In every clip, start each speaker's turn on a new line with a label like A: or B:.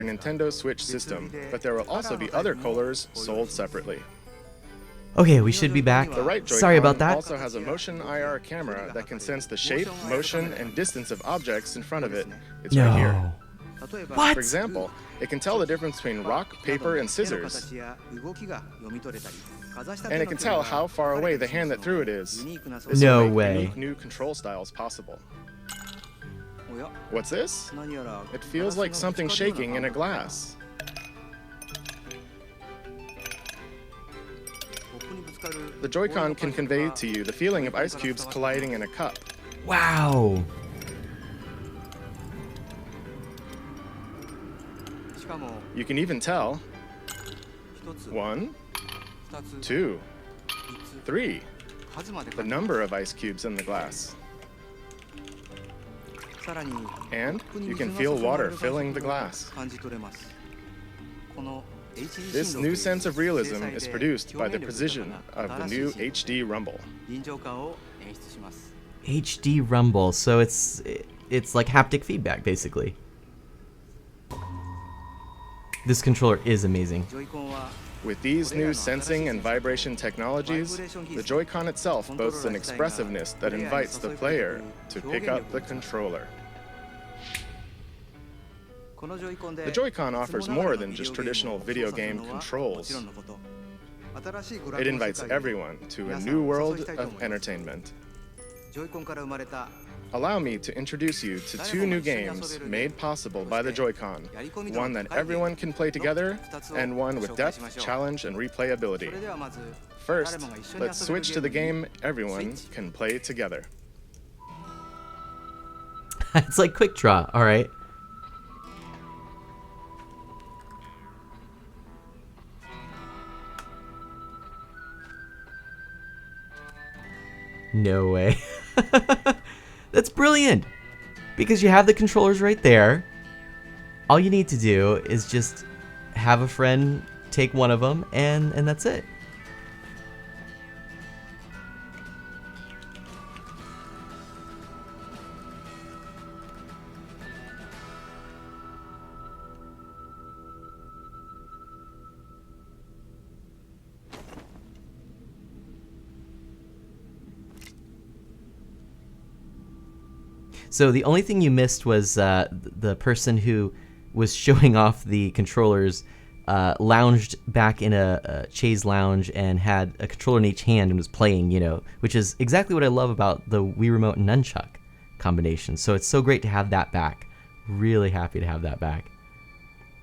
A: Nintendo Switch system, but there will also be other colors sold separately.
B: Okay, we should be back.
A: The right Joy-Con
B: Sorry about that.
A: also has a motion IR camera that can sense the shape, motion, and distance of objects in front of it. It's right here.
B: No. What?
A: For example, it can tell the difference between rock, paper, and scissors. And it can tell how far away the hand that threw it is. This
B: No
A: will make
B: way.
A: unique new control styles possible. What's this? It feels like something shaking in a glass. The Joy-Con can convey to you the feeling of ice cubes colliding in a cup.
B: Wow.
A: You can even tell 1, 2, 3, the number of ice cubes in the glass. And you can feel water filling the glass. This new sense of realism is produced by the precision of the new HD Rumble.
B: HD Rumble, so it's like haptic feedback, basically. This controller is amazing.
A: With these new sensing and vibration technologies, the Joy-Con itself boasts an expressiveness that invites the player to pick up the controller. The Joy-Con offers more than just traditional video game controls. It invites everyone to a new world of entertainment. Allow me to introduce you to two new games made possible by the Joy-Con, one that everyone can play together, and one with depth, challenge, and replayability. First, let's switch to the game everyone can play together.
B: It's like Quick Draw, alright. No way. That's brilliant! Because you have the controllers right there. All you need to do is just have a friend take one of them, and that's it. So the only thing you missed was the person who was showing off the controllers lounged back in a chaise lounge and had a controller in each hand and was playing, you know, which is exactly what I love about the Wii Remote and Nunchuck combination. So it's so great to have that back. Really happy to have that back.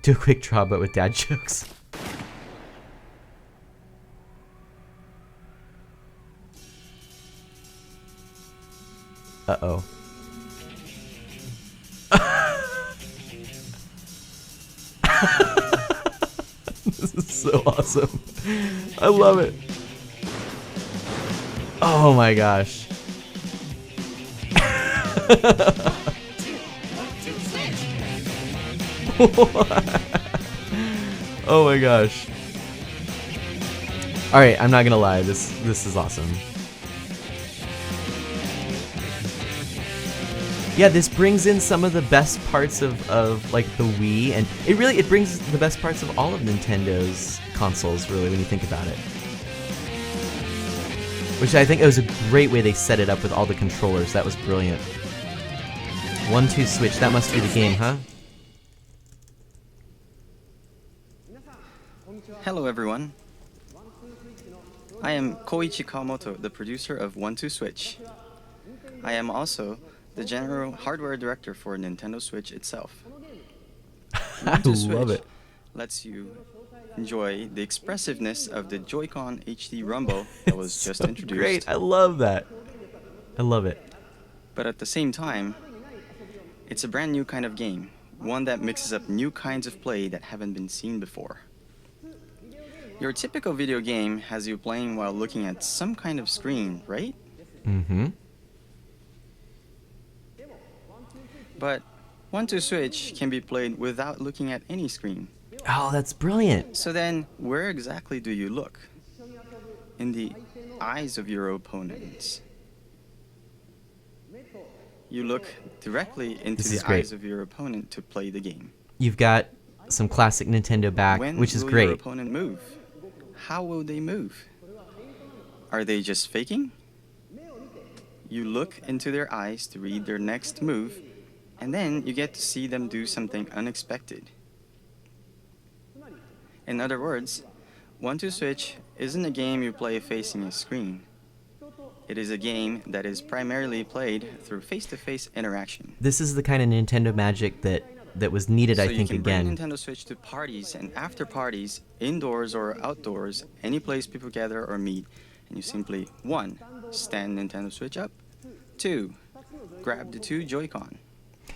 B: Do a Quick Draw, but with dad jokes. Uh-oh. This is so awesome. I love it. Oh my gosh. Oh my gosh. Alright, I'm not gonna lie, this is awesome. Yeah, this brings in some of the best parts of like the Wii, and it brings the best parts of all of Nintendo's consoles, really, when you think about it. Which I think it was a great way they set it up with all the controllers. That was brilliant. 1-2 Switch, that must be the game, huh?
C: Hello everyone. I am Koichi Kawamoto, the producer of 1-2 Switch. I am also the general hardware director for Nintendo Switch itself.
B: I love it.
C: Lets you enjoy the expressiveness of the Joy-Con HD Rumble that was just introduced.
B: Great, I love that. I love it.
C: But at the same time, it's a brand new kind of game, one that mixes up new kinds of play that haven't been seen before. Your typical video game has you playing while looking at some kind of screen, right?
B: Mm-hmm.
C: But 1-2 Switch can be played without looking at any screen.
B: Oh, that's brilliant.
C: So then, where exactly do you look? In the eyes of your opponents. You look directly into the eyes of your opponent to play the game.
B: You've got some classic Nintendo back,
C: When
B: which is
C: will your
B: great.
C: opponent move? How will they move? Are they just faking? You look into their eyes to read their next move, and then you get to see them do something unexpected. In other words, 1-2 Switch isn't a game you play facing a screen. It is a game that is primarily played through face-to-face interaction.
B: This is the kind of Nintendo magic that was needed,
C: So
B: I
C: you
B: think,
C: can
B: again.
C: bring Nintendo Switch to parties and after parties, indoors or outdoors, any place people gather or meet, and you simply 1. Stand Nintendo Switch up, 2. Grab the 2 Joy-Con,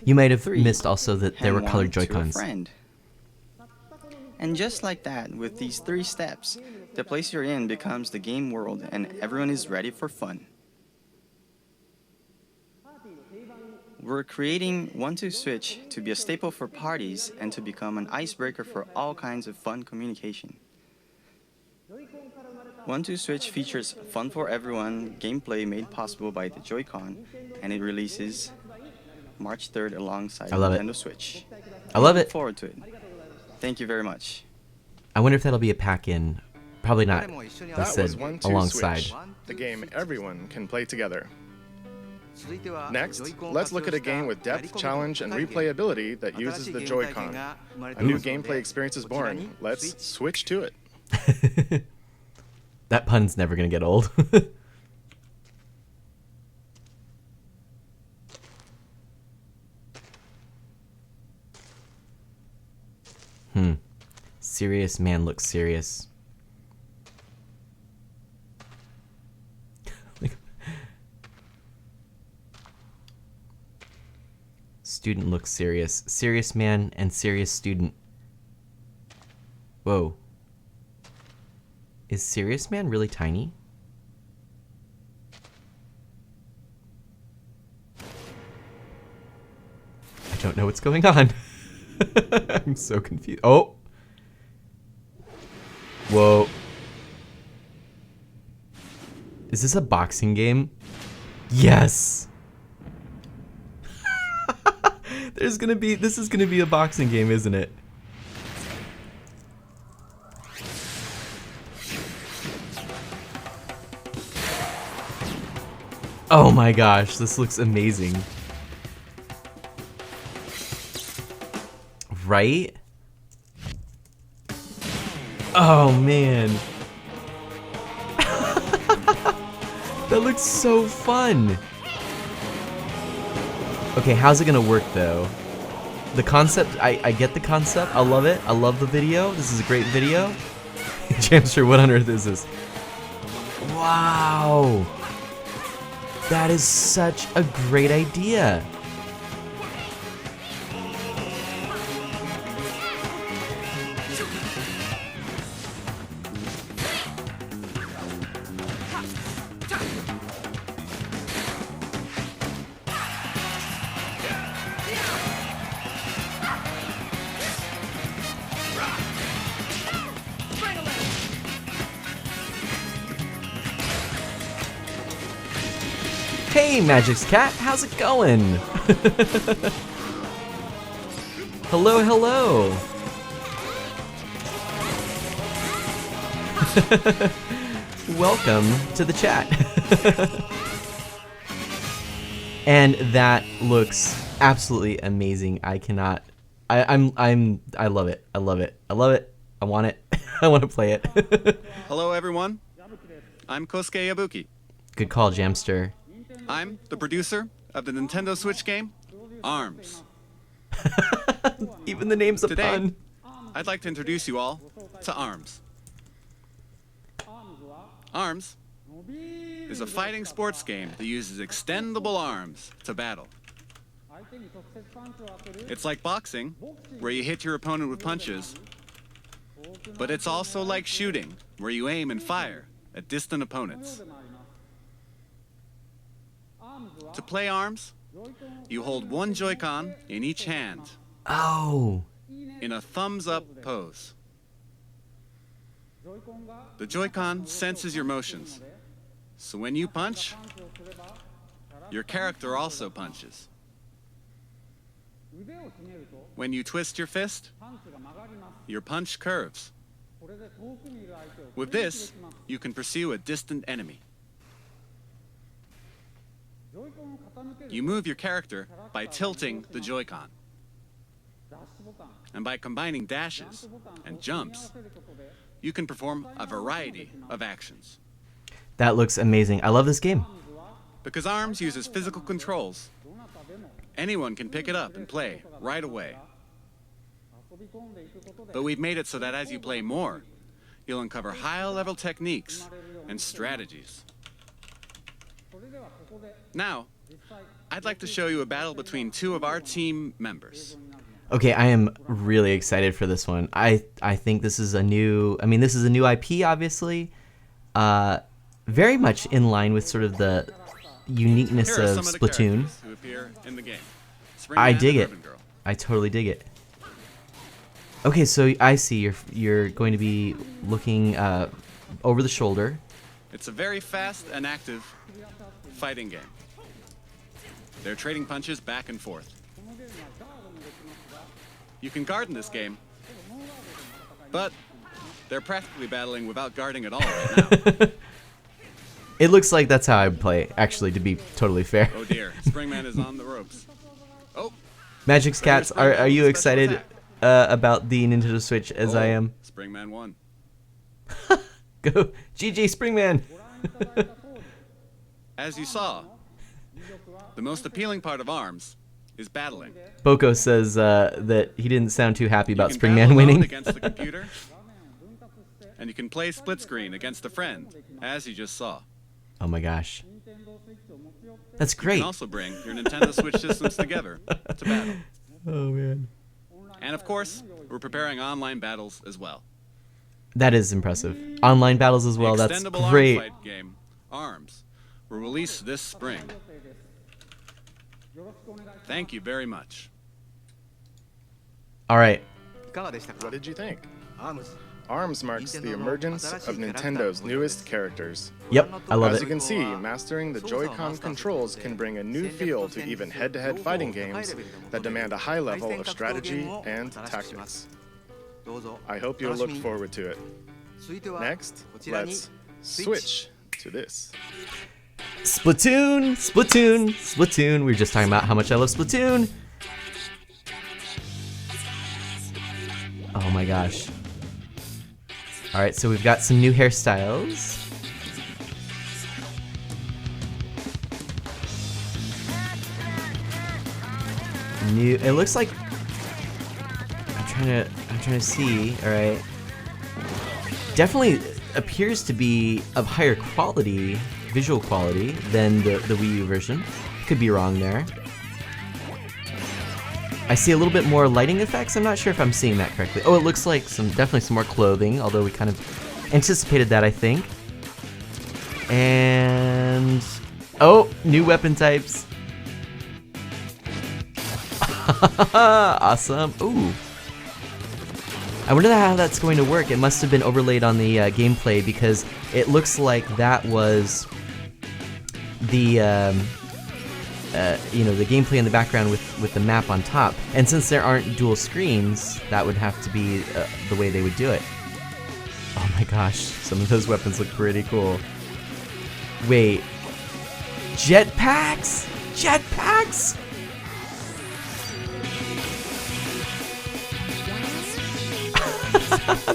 B: You might have
C: 3.
B: missed also that there were
C: hand
B: colored
C: one to a
B: Joy-Cons.
C: friend. And just like that, with these 3 steps, the place you're in becomes the game world and everyone is ready for fun. We're creating 1-2 Switch to be a staple for parties and to become an icebreaker for all kinds of fun communication. 1-2 Switch features fun for everyone gameplay made possible by the Joy-Con, and it releases March 3rd alongside
B: I love it.
C: Nintendo Switch.
B: I love
C: Look
B: it.
C: forward to it. Thank you very much.
B: I wonder if that'll be a pack-in. Probably not. They
A: That
B: said
A: was 1-2
B: alongside.
A: Switch, the game everyone can play together. Next, let's look at a game with depth, challenge, and replayability that uses the Joy-Con. A new gameplay experience is born. Let's switch to it.
B: That pun's never gonna get old. Serious man looks serious. Student looks serious. Serious man and serious student. Whoa. Is serious man really tiny? I don't know what's going on. I'm so confused. Oh. Whoa. Is this a boxing game? Yes. This is gonna be a boxing game, isn't it? Oh my gosh, this looks amazing. Right? Oh man. That looks so fun. Okay, how's it gonna work though? The concept, I get the concept. I love it. I love the video. This is a great video. Jamster, what on earth is this? Wow. That is such a great idea. Hey, Magic's Cat, how's it going? Hello, hello. Welcome to the chat. And that looks absolutely amazing. I cannot. I love it. I love it. I love it. I want it. I want to play it.
D: Hello, everyone. I'm Kosuke Yabuki.
B: Good call, Jamster.
D: I'm the producer of the Nintendo Switch game, ARMS.
B: Even the name's a
D: Today,
B: pun.
D: I'd like to introduce you all to ARMS. ARMS is a fighting sports game that uses extendable arms to battle. It's like boxing, where you hit your opponent with punches, but it's also like shooting, where you aim and fire at distant opponents. To play ARMS, you hold one Joy-Con in each hand
B: Oh.
D: in a thumbs-up pose. The Joy-Con senses your motions, so when you punch, your character also punches. When you twist your fist, your punch curves. With this, you can pursue a distant enemy. You move your character by tilting the Joy-Con. And by combining dashes and jumps, you can perform a variety of actions.
B: That looks amazing. I love this game.
D: Because ARMS uses physical controls, anyone can pick it up and play right away. But we've made it so that as you play more, you'll uncover high-level techniques and strategies. Now, I'd like to show you a battle between two of our team members.
B: Okay, I am really excited for this one. I think this is a new, this is a new IP, obviously. Very much in line with sort of the uniqueness
D: Here are
B: of
D: some of the
B: Splatoon.
D: characters who appear in the game.
B: I
D: Springman
B: dig
D: and
B: it.
D: Ribbon Girl.
B: I totally dig it. Okay, so I see you're going to be looking over the shoulder.
D: It's a very fast and active fighting game. They're trading punches back and forth. You can guard in this game, but they're practically battling without guarding at all right now.
B: It looks like that's how I play, actually, to be totally fair.
D: Oh dear, Springman is on the ropes. Oh,
B: Magic's Cats, are you
D: Special
B: excited
D: attack.
B: about the Nintendo Switch as I am?
D: Springman won.
B: Go, GG Springman!
D: As you saw, the most appealing part of ARMS is battling.
B: Boko says that he didn't sound too happy about
D: You can battle
B: Springman
D: alone
B: winning.
D: against the computer, and you can play split screen against a friend, as you just saw.
B: Oh my gosh. That's
D: You
B: great.
D: can also bring your Nintendo Switch systems together to battle.
B: Oh man.
D: And of course, we're preparing online battles as well.
B: That is impressive. Online battles as well,
D: the
B: that's
D: extendable
B: great.
D: ARMS fight game, ARMS, will release this spring. Thank you very much.
B: Alright,
A: What did you think? ARMS marks the emergence of Nintendo's newest characters.
B: yep, I love
A: As you
B: it.
A: can see, mastering the Joy-Con controls can bring a new feel to even head-to-head fighting games that demand a high level of strategy and tactics. I hope you'll look forward to it. Next, let's switch to this.
B: Splatoon, Splatoon, Splatoon. We were just talking about how much I love Splatoon. Oh my gosh. Alright, so we've got some new hairstyles. It looks like I'm trying to see, alright. Definitely appears to be of higher quality, visual quality, than the Wii U version. Could be wrong there. I see a little bit more lighting effects. I'm not sure if I'm seeing that correctly. Oh, it looks like definitely some more clothing, although we kind of anticipated that, I think. And oh, new weapon types. Awesome. Ooh. I wonder how that's going to work. It must have been overlaid on the gameplay because it looks like that was the the gameplay in the background with the map on top. And since there aren't dual screens, that would have to be the way they would do it. Oh my gosh, some of those weapons look pretty cool. Wait, jetpacks? Jetpacks?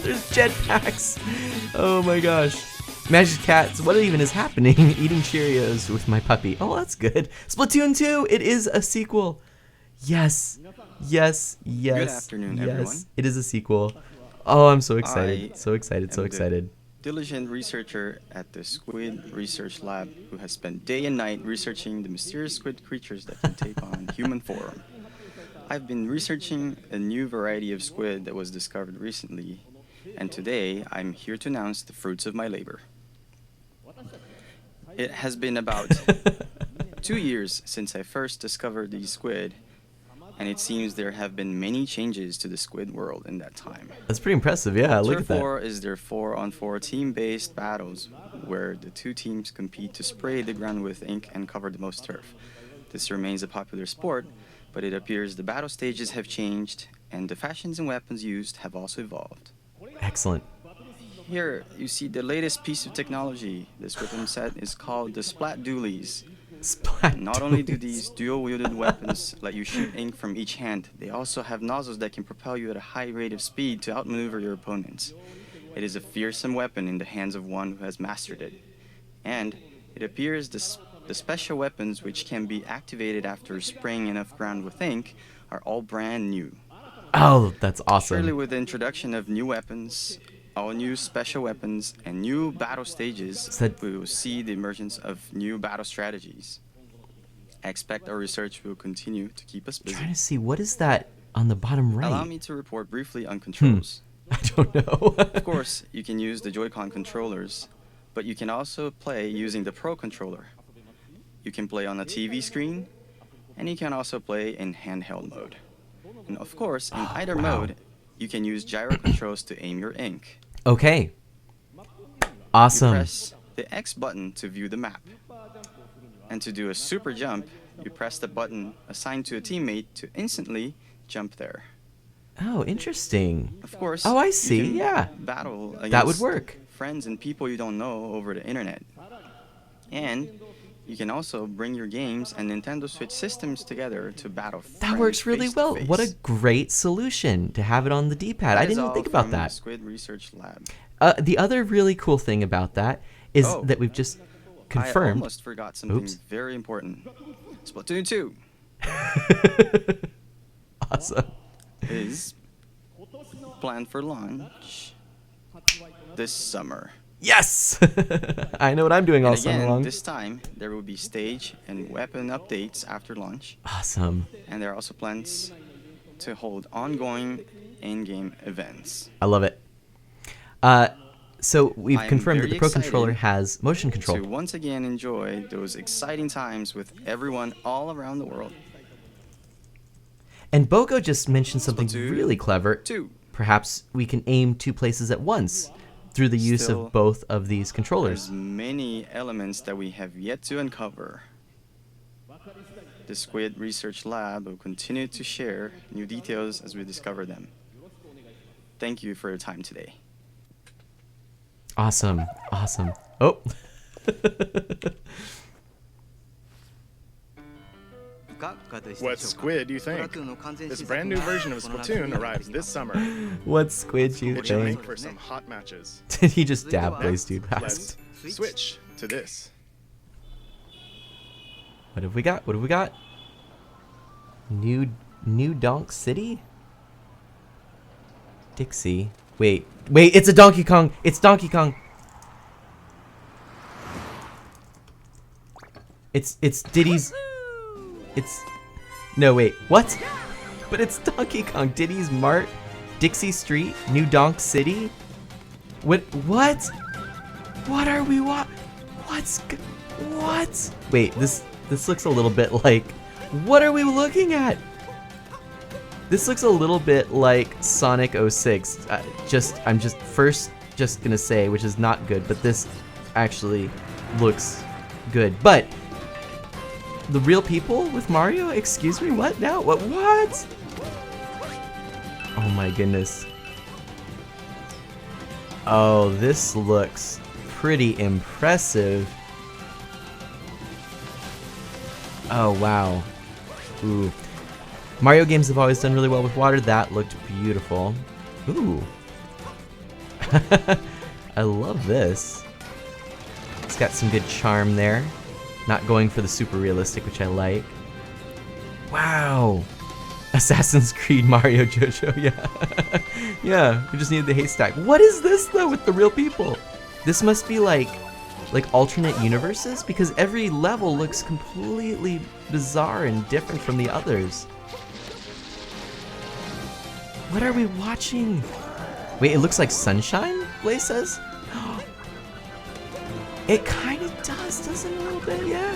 B: There's jetpacks. Oh my gosh. Magic Cats, what even is happening? Eating Cheerios with my puppy. Oh, that's good. Splatoon 2, it is a sequel. Yes. Yes. Yes.
C: Good afternoon,
B: yes.
C: everyone.
B: It is a sequel. Oh, I'm so excited. So excited. So
C: am the
B: excited.
C: Diligent researcher at the Squid Research Lab who has spent day and night researching the mysterious squid creatures that can take on human form. I've been researching a new variety of squid that was discovered recently, and today I'm here to announce the fruits of my labor. It has been about 2 years since I first discovered these squid, and it seems there have been many changes to the squid world in that time.
B: That's pretty impressive. Yeah, look at
C: Turf
B: that.
C: War is their 4-on-4 team-based battles where the two teams compete to spray the ground with ink and cover the most turf. This remains a popular sport, but it appears the battle stages have changed and the fashions and weapons used have also evolved.
B: Excellent.
C: Here, you see the latest piece of technology. This weapon set is called the Splat Dualies.
B: Splat.
C: Not only do
B: duels.
C: these dual-wielded weapons let you shoot ink from each hand, they also have nozzles that can propel you at a high rate of speed to outmaneuver your opponents. It is a fearsome weapon in the hands of one who has mastered it. And it appears the special weapons which can be activated after spraying enough ground with ink are all brand new.
B: Oh, that's awesome.
C: Surely with the introduction of new weapons, all new special weapons, and new battle stages,
B: That-
C: we will see the emergence of new battle strategies. I expect our research will continue to keep us busy.
B: Trying to see what is that on the bottom right.
C: Allow me to report briefly on controls.
B: I don't know.
C: Of course, you can use the Joy-Con controllers, but you can also play using the Pro controller. You can play on a TV screen, and you can also play in handheld mode. And of course, in either
B: wow.
C: mode, you can use gyro controls to aim your ink.
B: Okay.
C: You
B: Awesome.
C: press the X button to view the map. And to do a super jump, you press the button assigned to a teammate to instantly jump there.
B: Oh, interesting.
C: Of course,
B: Oh, I
C: you
B: see,
C: can
B: yeah.
C: battle against
B: That would work.
C: friends and people you don't know over the internet. And you can also bring your games and Nintendo Switch systems together to battle
B: That
C: friends
B: works really well.
C: face-to-face.
B: What a great solution to have it on the D-pad. I
C: That is
B: didn't even
C: all
B: think about
C: from
B: that.
C: Squid Research Lab.
B: The other really cool thing about that is
C: Oh.
B: that we've just
C: I
B: confirmed.
C: almost forgot something
B: Oops.
C: very important. Splatoon 2
B: Awesome.
C: is planned for launch this summer.
B: Yes! I know what I'm doing all
C: And
B: summer
C: again,
B: long.
C: this time there will be stage and weapon updates after launch,
B: Awesome.
C: and there are also plans to hold ongoing in-game events.
B: I love it. So we've
C: I'm
B: confirmed that
C: very
B: the Pro Controller
C: excited
B: has motion control.
C: To once again enjoy those exciting times with everyone all around the world.
B: And Boko just mentioned something
C: Splatoon
B: really clever.
C: 2.
B: Perhaps we can aim 2 places at once through the use
C: Still,
B: of both of these controllers.
C: There's many elements that we have yet to uncover. The Squid Research Lab will continue to share new details as we discover them. Thank you for your time today.
B: Awesome. Awesome. Oh.
A: What squid do you think? This brand new version of Splatoon arrives this summer.
B: What squid you
A: Would you
B: think?
A: make for some hot matches?
B: Did he just dab Blaze Dude
A: Let's
B: fast?
A: switch to this.
B: What have we got? What have we got? New Donk City? Dixie. Wait, it's a Donkey Kong! It's Donkey Kong! It's Diddy's... It's... No, wait, what? But it's Donkey Kong, Diddy's Mart, Dixie Street, New Donk City? What? What are we what? What? Wait, this looks a little bit like... What are we looking at? This looks a little bit like Sonic 06. I'm just gonna say, which is not good, but this actually looks good. But the real people with Mario? Excuse me, what now? What? Oh my goodness. Oh, this looks pretty impressive. Oh wow. Ooh. Mario games have always done really well with water. That looked beautiful. Ooh. I love this. It's got some good charm there. Not going for the super realistic, which I like. Wow. Assassin's Creed Mario Jojo, yeah. Yeah, we just needed the haystack. What is this though with the real people? This must be like alternate universes because every level looks completely bizarre and different from the others. What are we watching? Wait, it looks like sunshine, Blaze says? It kind of does, doesn't it, a little bit? Yeah.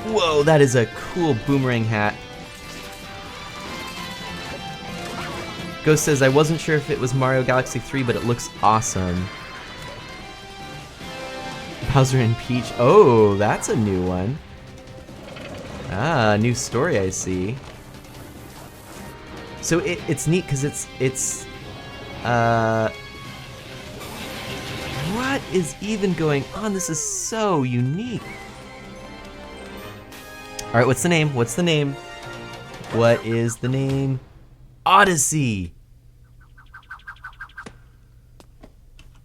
B: Whoa, that is a cool boomerang hat. Ghost says, I wasn't sure if it was Mario Galaxy 3, but it looks awesome. Bowser and Peach. Oh, that's a new one. Ah, new story, I see. So it's neat because what is even going on? This is so unique. All right, what's the name? What's the name? What is the name? Odyssey.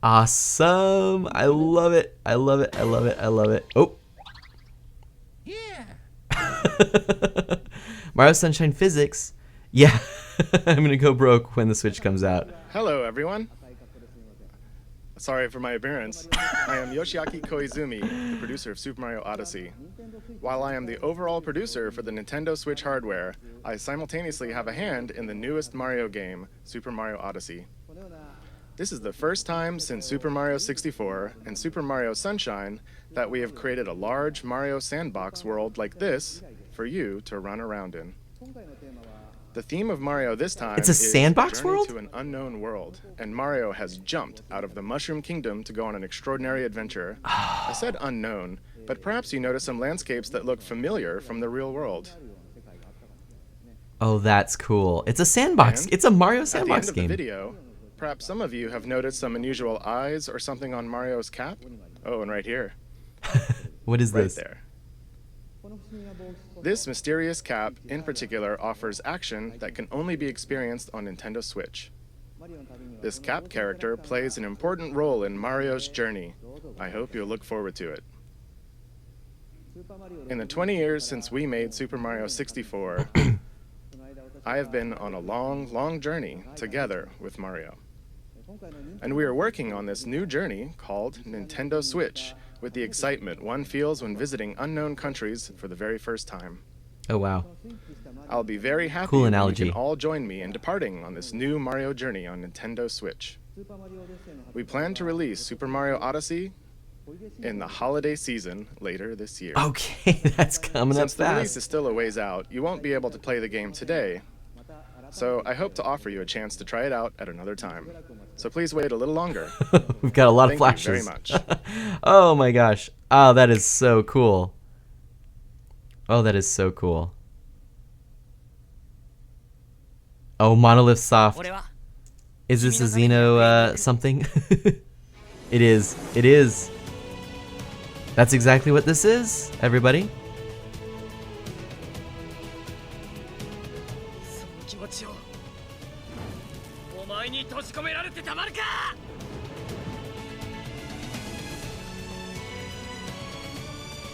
B: Awesome. I love it. I love it. I love it. I love it. Oh. Yeah. Mario Sunshine Physics. Yeah. I'm going to go broke when the Switch comes out.
A: Hello, everyone. Sorry for my appearance. I am Yoshiaki Koizumi, the producer of Super Mario Odyssey. While I am the overall producer for the Nintendo Switch hardware, I simultaneously have a hand in the newest Mario game, Super Mario Odyssey. This is the first time since Super Mario 64 and Super Mario Sunshine that we have created a large Mario sandbox world like this for you to run around in. The theme of Mario this time
B: It's a
A: is
B: sandbox
A: Journey
B: world?
A: to an unknown world, and Mario has jumped out of the Mushroom Kingdom to go on an extraordinary adventure. I said unknown, but perhaps you notice some landscapes that look familiar from the real world.
B: Oh, that's cool. It's a sandbox.
A: And
B: It's a Mario
A: At the
B: sandbox
A: end of
B: game.
A: the video, perhaps some of you have noticed some unusual eyes or something on Mario's cap. Oh, and right here,
B: What is
A: right
B: this?
A: there. This mysterious cap, in particular, offers action that can only be experienced on Nintendo Switch. This cap character plays an important role in Mario's journey. I hope you'll look forward to it. In the 20 years since we made Super Mario 64, I have been on a long, long journey together with Mario. And we are working on this new journey called Nintendo Switch, with the excitement one feels when visiting unknown countries for the very first time.
B: Oh, wow.
A: I'll be very happy
B: Cool
A: when you
B: analogy.
A: can all join me in departing on this new Mario journey on Nintendo Switch. We plan to release Super Mario Odyssey in the holiday season later this year.
B: Okay, that's coming up
A: Since the release
B: fast.
A: is still a ways out, you won't be able to play the game today, so I hope to offer you a chance to try it out at another time. So please wait a little longer.
B: We've got a lot of
A: Thank you
B: flashes.
A: very much.
B: Oh my gosh. Oh, that is so cool. Oh, that is so cool. Oh, Monolith Soft. Is this a Xeno something? It is. It is. That's exactly what this is, everybody.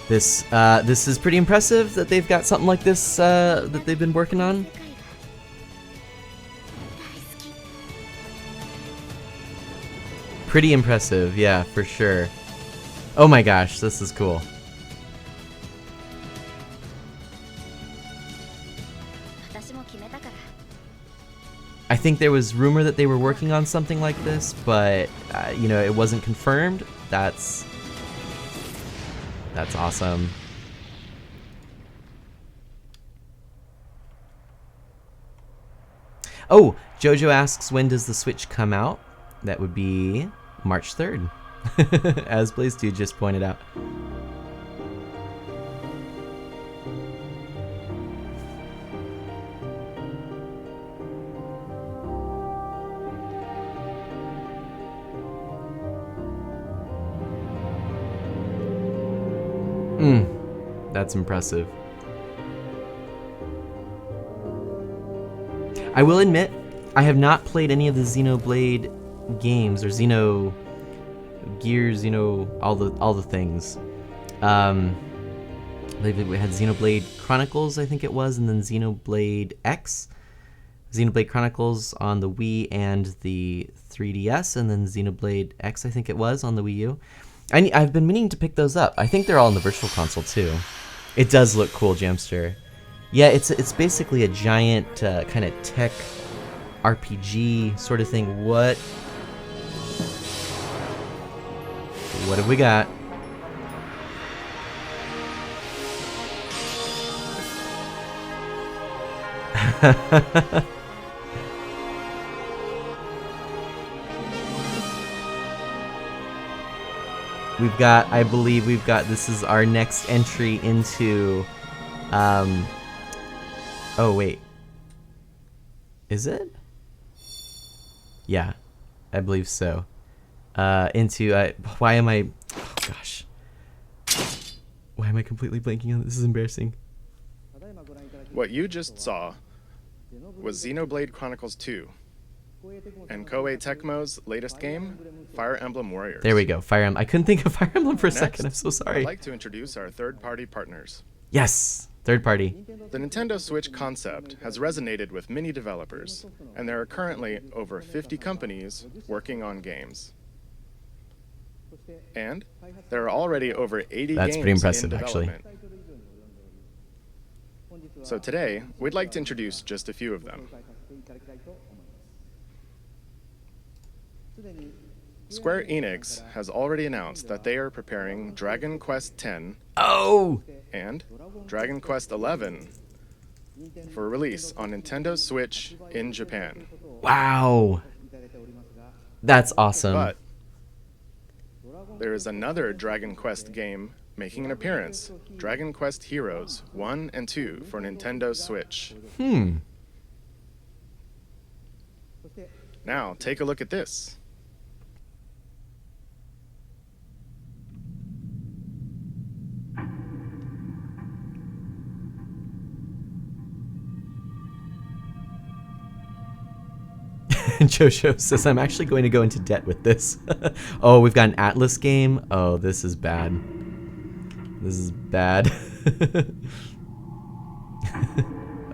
B: This is pretty impressive that they've got something like this that they've been working on. Pretty impressive, yeah, for sure. Oh my gosh, this is cool. I think there was rumor that they were working on something like this, but you know, it wasn't confirmed. That's awesome. Oh, Jojo asks, when does the Switch come out? That would be March 3rd, as Blaze2 just pointed out. That's impressive. I will admit, I have not played any of the Xenoblade games or Xeno Gears, all the things. I believe we had Xenoblade Chronicles, I think it was, and then Xenoblade X. Xenoblade Chronicles on the Wii and the 3DS, and then Xenoblade X, I think it was, on the Wii U. I've been meaning to pick those up. I think they're all in the Virtual Console too. It does look cool, Jamster. Yeah, it's basically a giant kind of tech RPG sort of thing. What have we got? I believe we've got, this is our next entry into Oh wait, is it? Yeah, I believe so. Into why am I? Oh gosh, why am I completely blanking on this? This is embarrassing.
A: What you just saw was Xenoblade Chronicles 2 and Koei Tecmo's latest game, Fire Emblem Warriors.
B: There we go, Fire Emblem. I couldn't think of Fire Emblem for a second. I'm so
A: I'd
B: sorry.
A: like to introduce our third-party partners.
B: Yes, third party.
A: The Nintendo Switch concept has resonated with many developers, and there are currently over 50 companies working on games. And there are already over 80
B: That's
A: games
B: pretty impressive,
A: in
B: actually.
A: development. So today, we'd like to introduce just a few of them. Square Enix has already announced that they are preparing Dragon Quest X
B: Oh,
A: and Dragon Quest XI for release on Nintendo Switch in Japan.
B: wow. That's awesome.
A: But there is another Dragon Quest game making an appearance, Dragon Quest Heroes 1 and 2 for Nintendo Switch. Now, take a look at this.
B: Jojo says, I'm actually going to go into debt with this. Oh, we've got an Atlas game. Oh, this is bad. This is bad.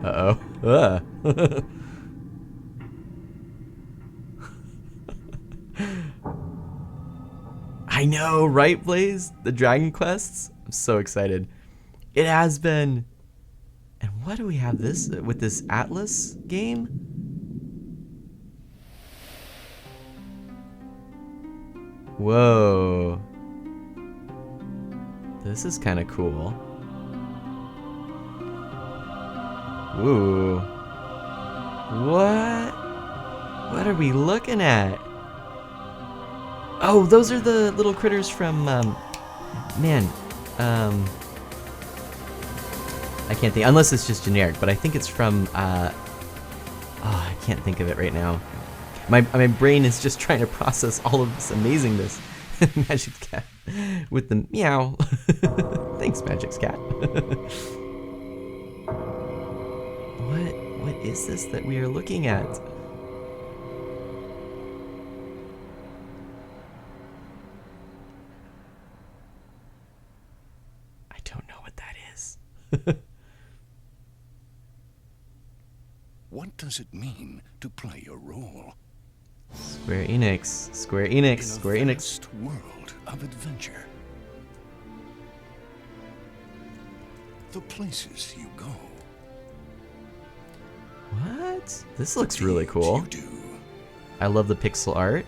B: Uh-oh. I know, right, Blaze? The Dragon Quests? I'm so excited. It has been. And what do we have this with this Atlas game? Whoa. This is kind of cool. Ooh. What? What are we looking at? Oh, those are the little critters from, man, I can't think, unless it's just generic, but I think it's from, oh, I can't think of it right now. My brain is just trying to process all of this amazingness. Magic's cat with the meow. Thanks, Magic's cat. What is this that we are looking at? I don't know what that is.
E: What does it mean to play a role
B: Square Enix, Square Enix,
E: in
B: Square
E: a
B: Enix.
E: vast world of adventure? The places you go.
B: What? This looks really
E: deeds
B: cool.
E: You do.
B: I love the pixel art.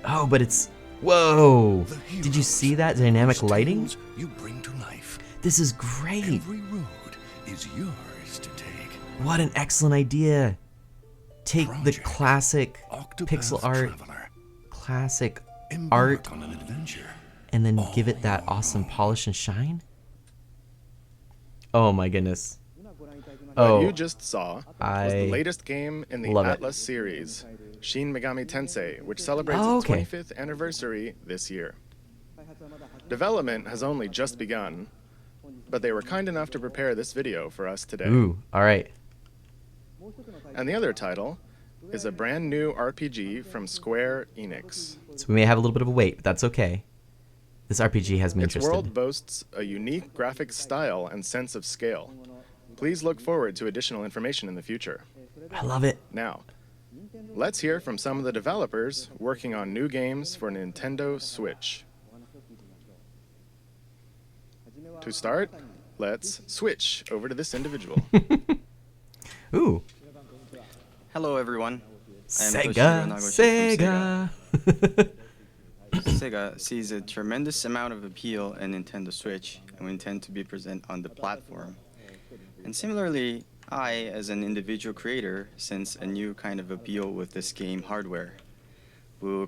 B: Oh, but it's... Whoa!
E: The
B: Did you
E: heroes
B: see that dynamic
E: whose
B: lighting?
E: tales you bring to life.
B: This is great.
E: Every road is yours to take.
B: What an excellent idea. Take the
E: Project
B: classic
E: Octopath
B: pixel art,
E: Traveler.
B: classic
E: Embark
B: art,
E: on an adventure.
B: and then
E: all
B: give it that
E: your
B: awesome
E: own.
B: polish and shine? Oh my goodness.
A: What
B: Oh,
A: you just saw was the
B: I
A: latest game in the
B: love it.
A: Atlas series, Shin Megami Tensei, which celebrates
B: Oh,
A: its
B: okay.
A: 25th anniversary this year. Development has only just begun, but they were kind enough to prepare this video for us today.
B: Ooh, alright.
A: And the other title is a brand new RPG from Square Enix.
B: So we may have a little bit of a wait, but that's okay. This RPG has me
A: Its
B: interested.
A: world boasts a unique graphic style and sense of scale. Please look forward to additional information in the future.
B: I love it.
A: Now, let's hear from some of the developers working on new games for Nintendo Switch. To start, let's switch over to this individual.
B: Ooh,
C: Hello, everyone. I am Toshihiro
B: Sega,
C: Nagoshi from
B: Sega.
C: Sega sees a tremendous amount of appeal in Nintendo Switch, and we intend to be present on the platform. And similarly, I, as an individual creator, sense a new kind of appeal with this game hardware. We will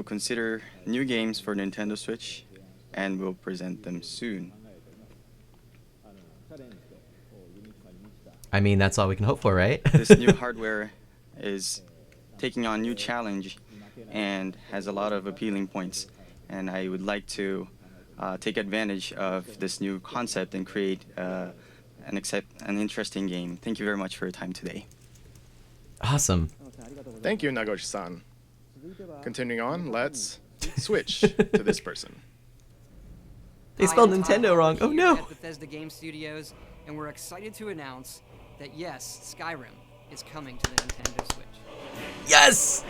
C: consider new games for Nintendo Switch, and we'll present them soon.
B: I mean, that's all we can hope for, right?
C: This new hardware is taking on new challenge and has a lot of appealing points. And I would like to take advantage of this new concept and create an interesting game. Thank you very much for your time today.
B: Awesome.
A: Thank you, Nagoshi-san. Continuing on, let's switch to this person.
B: They spelled
F: Hi, I'm Todd
B: Nintendo wrong. Oh
F: here
B: no.
F: At Bethesda Game Studios, and we're excited to announce that yes, Skyrim is coming to the Nintendo Switch.
B: Yes!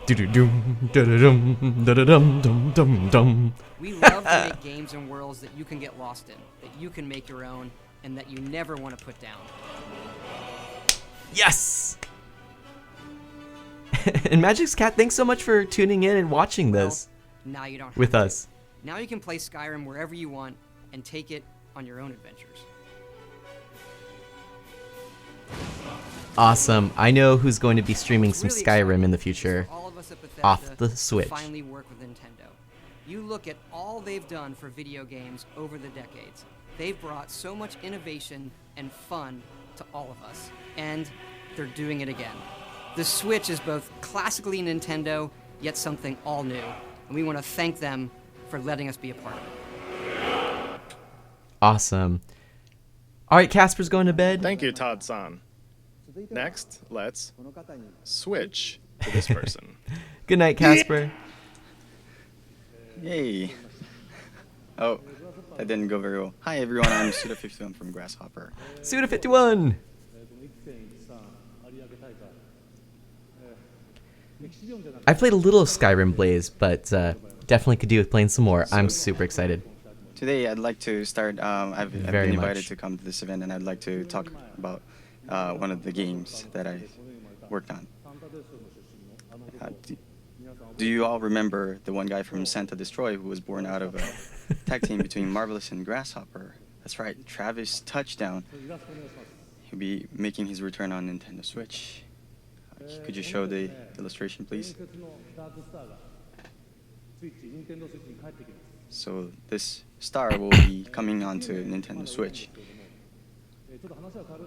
B: Do-do-dum, da-da-dum, da-da-dum, dum, dum, dum.
F: We love to make games and worlds that you can get lost in, that you can make your own, and that you never want to put down.
B: Yes! And Magic's Cat, thanks so much for tuning in and watching this
F: Now you don't have
B: with
F: to.
B: us.
F: Now you can play Skyrim wherever you want and take it on your own adventures.
B: Awesome. I know who's going to be streaming
F: What's
B: some
F: really
B: Skyrim
F: exciting
B: in the
F: is
B: future
F: for all of us at Bethesda
B: off the
F: to
B: Switch.
F: finally work with Nintendo. You look at all they've done for video games over the decades. They've brought so much innovation and fun to all of us, and they're doing it again. The Switch is both classically Nintendo, yet something all new, and we want to thank them for letting us be a part of it.
B: Awesome. All right, Casper's going to bed.
A: Thank you, Todd-san. Next, let's switch to this person.
B: Good night, Casper.
C: Yay. Oh, that didn't go very well. Hi everyone, I'm Suda51 from Grasshopper.
B: Suda51. I played a little of Skyrim Blaze, but definitely could do with playing some more. I'm super excited.
C: Today I'd like to start, I've
B: Very
C: been invited
B: much.
C: to come to this event and I'd like to talk about one of the games that I worked on. Do you all remember the one guy from Santa Destroy who was born out of a tag team between Marvelous and Grasshopper? That's right, Travis Touchdown. He'll be making his return on Nintendo Switch. Could you show the illustration, please? So this star will be coming onto Nintendo Switch.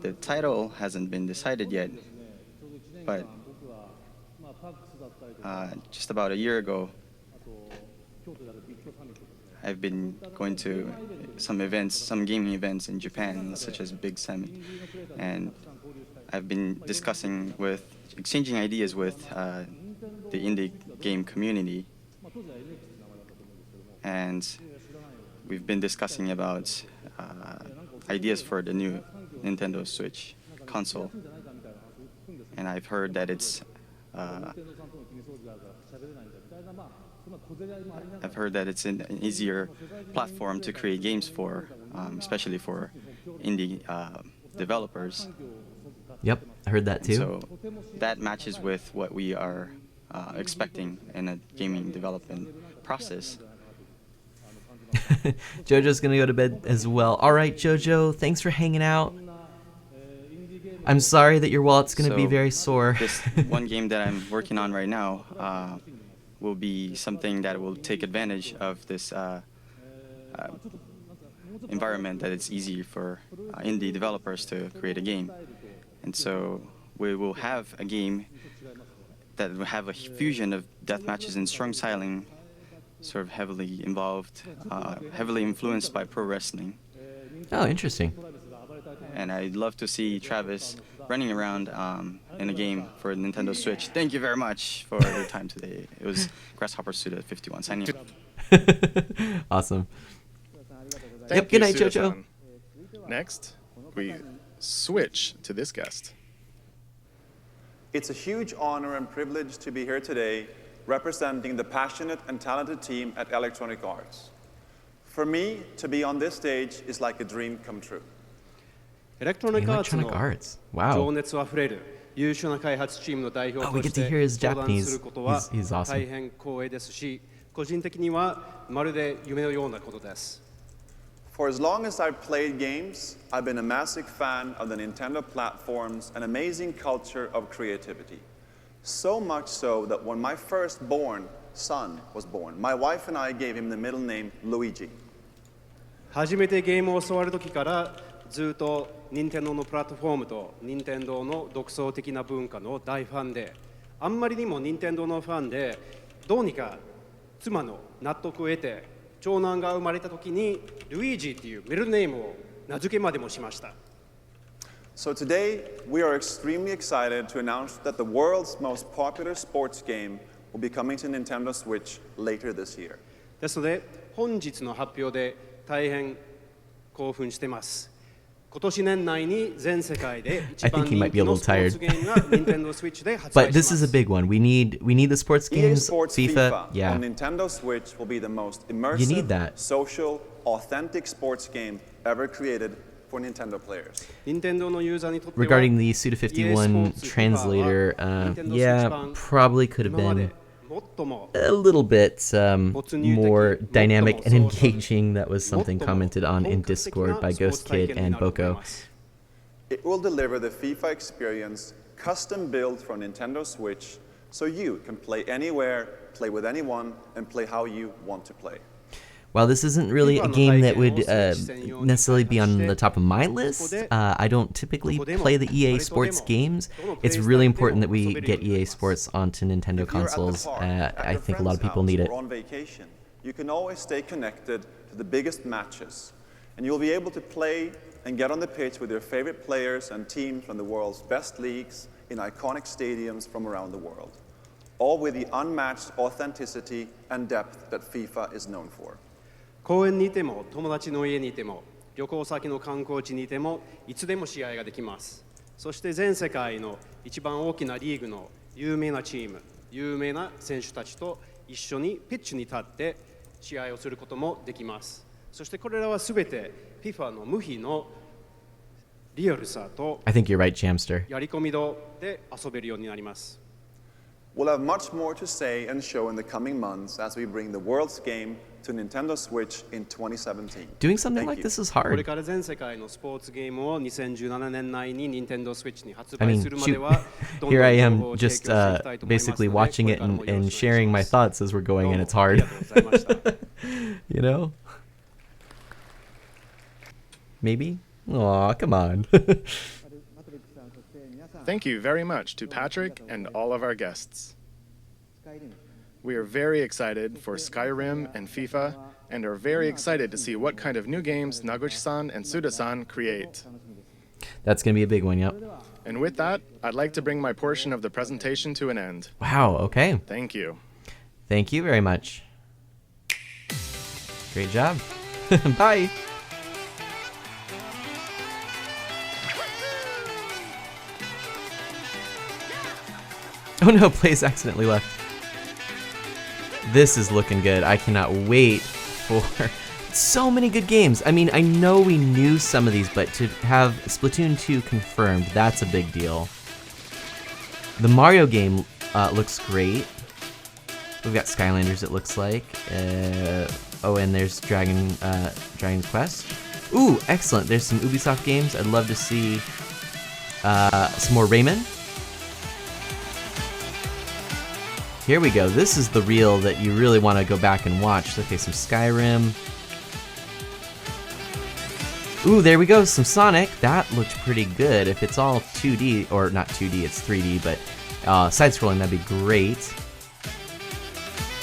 C: The title hasn't been decided yet, but just about a year ago, I've been going to some events, some gaming events in Japan, such as Big Summit, and I've been exchanging ideas with the indie game community, and we've been discussing about ideas for the new Nintendo Switch console, and I've heard that it's an easier platform to create games for, especially for indie developers.
B: Yep, I heard that too.
C: So that matches with what we are expecting in a gaming development process.
B: Jojo's gonna go to bed as well. All right, Jojo, thanks for hanging out. I'm sorry that your wallet's gonna be
C: So
B: very sore.
C: This one game that I'm working on right now will be something that will take advantage of this environment that it's easy for indie developers to create a game. And so we will have a game that will have a fusion of death matches and strong styling, sort of heavily involved, heavily influenced by pro wrestling.
B: Oh, interesting.
C: And I'd love to see Travis running around in a game for Nintendo Switch. Thank you very much for your time today. It was Grasshopper Suda51 signing off.
B: Awesome.
A: Thank
B: good
A: you,
B: night, Jojo.
A: Suda-san. Next, we switch to this guest.
G: It's a huge honor and privilege to be here today representing the passionate and talented team at Electronic Arts. For me, to be on this stage is like a dream come true.
B: Electronic Arts. Wow.
H: 情熱あふれる優秀な開発チームの代表
B: Oh, we
H: と
B: get
H: し
B: to
H: て
B: hear his
H: 登壇
B: Japanese.
H: することは
B: He's awesome.
H: 大変光栄ですし、個人的にはまるで夢のようなことです。
G: For as long as I've played games, I've been a massive fan of the Nintendo platform's an amazing culture of creativity. So much so that when my firstborn son was born, my wife and I gave him the middle name Luigi.
H: 初めてゲームを教わる時からずっと任天堂のプラットフォームと任天堂の独創的な文化の大ファンで、あんまりにも任天堂のファンで、どうにか妻の納得を得て長男が生まれた時にルイージっていうミドルネームを名付けまでもしました。
G: So today, we are extremely excited to announce that the world's most popular sports game will be coming to Nintendo Switch later this year.
H: ですので、本日の発表で大変興奮しています。今年年内に全世界で一番人気のスポーツゲームが Nintendo Switch で発売します。
B: But this is a big one. We need the sports
G: EA
B: games,
G: Sports
B: FIFA.
G: FIFA on Nintendo Switch will be the most immersive, social, authentic sports game ever created for Nintendo players.
H: 任天堂のユーザーにとっては
B: Regarding the Suda51 translator, yeah, probably could have been a little bit more dynamic and engaging. That was something commented on in Discord by Ghost Kid and Boko.
G: It will deliver the FIFA experience custom built for Nintendo Switch, so you can play anywhere, play with anyone, and play how you want to play.
B: While this isn't really a game that would necessarily be on the top of my list, I don't typically play the EA Sports games. It's really important that we get EA Sports onto Nintendo consoles. I think a lot of people need it.
G: On vacation, you can always stay connected to the biggest matches, and you'll be able to play and get on the pitch with your favorite players and teams from the world's best leagues in iconic stadiums from around the world, all with the unmatched authenticity and depth that FIFA is known for.
H: 公園にいても友達の家にいても旅行先の観光地にいてもいつでも試合ができます。そして全世界の一番大きなリーグの有名なチーム、有名な選手たちと一緒にピッチに立って試合をすることもできます。そしてこれらはすべて FIFA の無比のリアルさと
B: I think you're right, Jamster.
H: やり込み度で遊べるようになります。
G: We'll have much more to say and show in the coming months as we bring the world's game to Nintendo Switch in 2017.
B: Doing something like this is
H: これ
B: hard.
H: から全世界のスポーツゲームを2017年内に Nintendo Switch に発
B: I
H: 売
B: mean,
H: するまで
B: shoot,
H: はどんど
B: here
H: ん
B: I
H: 情
B: am
H: 報を提供し
B: just
H: ていきたいと思いますので
B: basically watching
H: これ
B: it
H: からも
B: and
H: よろ
B: and
H: しくお願い
B: sharing
H: しま
B: my
H: す。
B: thoughts as we're
H: どう
B: going,
H: も
B: and it's
H: あり
B: hard.
H: がとうございました。
B: You know? Maybe? Aw, come on.
A: Thank you very much to Patrick and all of our guests. We are very excited for Skyrim and FIFA, and are very excited to see what kind of new games Naguchi-san and Suda-san create.
B: That's going to be a big one, yep.
A: And with that, I'd like to bring my portion of the presentation to an end.
B: Wow, okay.
A: Thank you.
B: Thank you very much. Great job. Bye. Oh no, Blaze accidentally left. This is looking good. I cannot wait for so many good games. I mean, I know we knew some of these, but to have Splatoon 2 confirmed, that's a big deal. The Mario game looks great. We've got Skylanders, it looks like. Oh, and there's Dragon Quest. Ooh, excellent. There's some Ubisoft games. I'd love to see some more Rayman. Here we go. This is the reel that you really want to go back and watch. Okay, some Skyrim. Ooh, there we go. Some Sonic. That looked pretty good. If it's all 2D, or not 2D, it's 3D, but side-scrolling, that'd be great.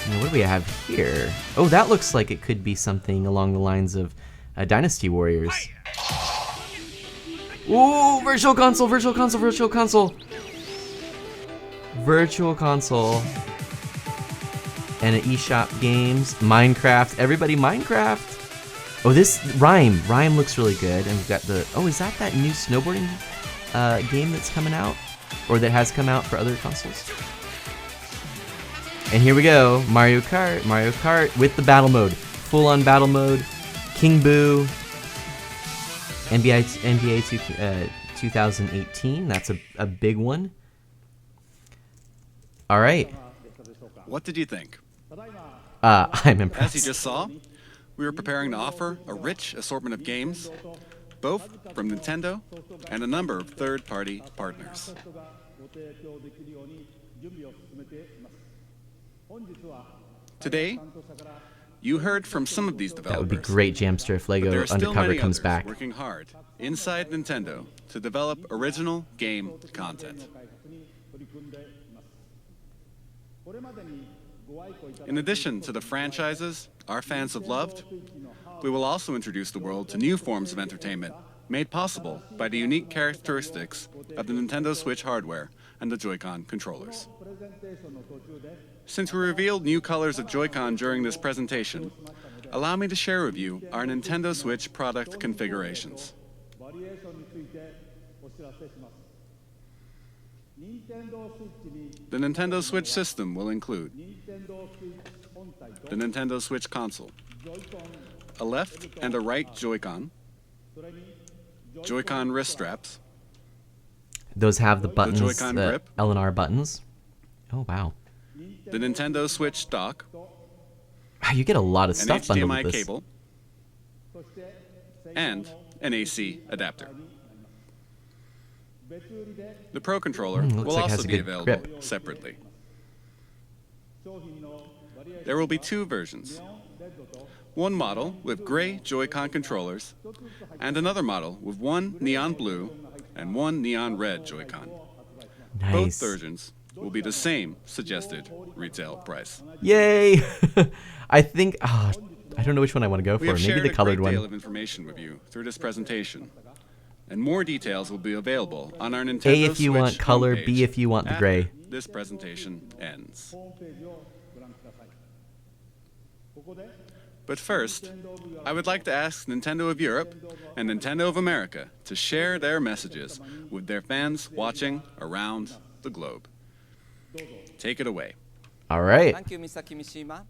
B: And what do we have here? Oh, that looks like it could be something along the lines of Dynasty Warriors. Ooh, Virtual Console, Virtual Console, Virtual Console. Virtual Console. And an eShop Games. Minecraft. Everybody, Minecraft. Oh, this Rhyme. Rhyme looks really good. And we've got the... Oh, is that new snowboarding game that's coming out? Or that has come out for other consoles? And here we go. Mario Kart. Mario Kart with the battle mode. Full-on battle mode. King Boo. NBA 2018. That's a big one. All right.
D: What did you think?
B: I'm impressed.
D: As you just saw, we were preparing to offer a rich assortment of games, both from Nintendo and a number of third-party partners. Today, You heard from some of these
B: That
D: developers.
B: would be great, Jamster, if
D: But there
B: Lego
D: are still
B: Undercover
D: many
B: comes
D: others
B: back.
D: working hard inside Nintendo to develop original game content. In addition to the franchises our fans have loved, we will also introduce the world to new forms of entertainment made possible by the unique characteristics of the Nintendo Switch hardware and the Joy-Con controllers. Since we revealed new colors of Joy-Con during this presentation, allow me to share with you our Nintendo Switch product configurations. The Nintendo Switch system will include the Nintendo Switch console, a left and a right Joy-Con, Joy-Con wrist straps,
B: Those have the buttons,
D: Joy-Con
B: the
D: grip.
B: L and R buttons. Oh, wow.
D: the Nintendo Switch dock,
B: Wow, you get a lot of
D: an
B: stuff bundled
D: HDMI
B: with this.
D: cable, and an AC adapter. The Pro Controller
B: looks
D: will
B: like it has
D: also
B: a
D: be
B: good
D: available
B: grip.
D: separately. There will be two versions. One model with gray Joy-Con controllers, and another model with one neon blue and one neon red Joy-Con. Both
B: Nice.
D: versions will be the same suggested retail price.
B: Yay! I think, I don't know which one I want to go for.
D: We have
B: Maybe
D: shared
B: the
D: a
B: colored
D: great deal
B: one.
D: of information with you through this presentation, and more details will be available on our Nintendo
B: A if you
D: Switch
B: want color,
D: homepage
B: B if you want the
D: after
B: gray.
D: This presentation ends. But first, I would like to ask Nintendo of Europe and Nintendo of America to share their messages with their fans watching around the globe. Take it away.
B: All right.
I: Thank you, Mr. Kimishima.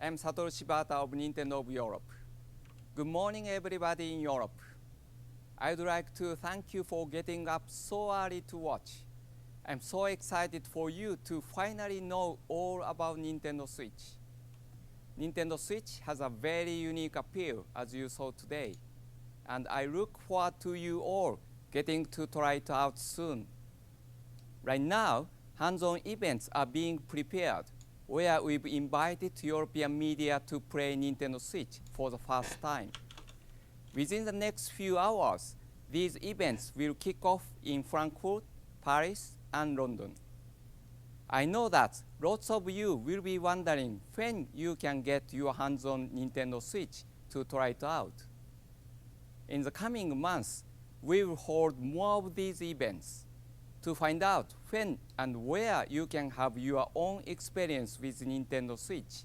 I: I'm Satoru Shibata of Nintendo of Europe. Good morning, everybody in Europe. I'd like to thank you for getting up so early to watch. I'm so excited for you to finally know all about Nintendo Switch. Nintendo Switch has a very unique appeal, as you saw today, and I look forward to you all getting to try it out soon. Right now, hands-on events are being prepared, where we've invited European media to play Nintendo Switch for the first time. Within the next few hours, these events will kick off in Frankfurt, Paris, and London. I know that lots of you will be wondering when you can get your hands on Nintendo Switch to try it out. In the coming months, we will hold more of these events. To find out when and where you can have your own experience with Nintendo Switch,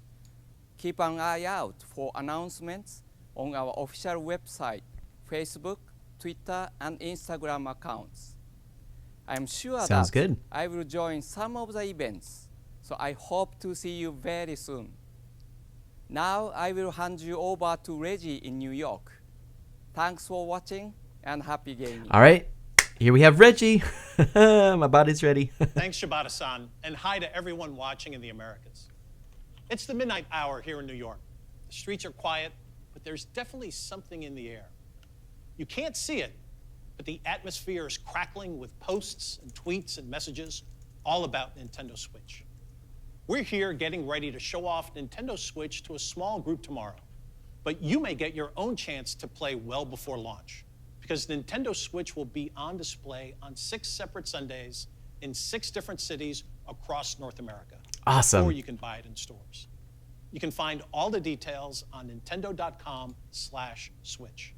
I: keep an eye out for announcements on our official website, Facebook, Twitter, and Instagram accounts. I'm sure
B: Sounds
I: that
B: good.
I: I will join some of the events, so I hope to see you very soon. Now I will hand you over to Reggie in New York. Thanks for watching and happy gaming.
B: All right. Here we have Reggie. My body's ready.
J: Thanks, Shibata-san, and hi to everyone watching in the Americas. It's the midnight hour here in New York. The streets are quiet, but there's definitely something in the air. You can't see it, but the atmosphere is crackling with posts and tweets and messages all about Nintendo Switch. We're here getting ready to show off Nintendo Switch to a small group tomorrow, but you may get your own chance to play well before launch, because Nintendo Switch will be on display on 6 separate Sundays in 6 different cities across North America.
B: Awesome.
J: Or you can buy it in stores. You can find all the details on nintendo.com/switch.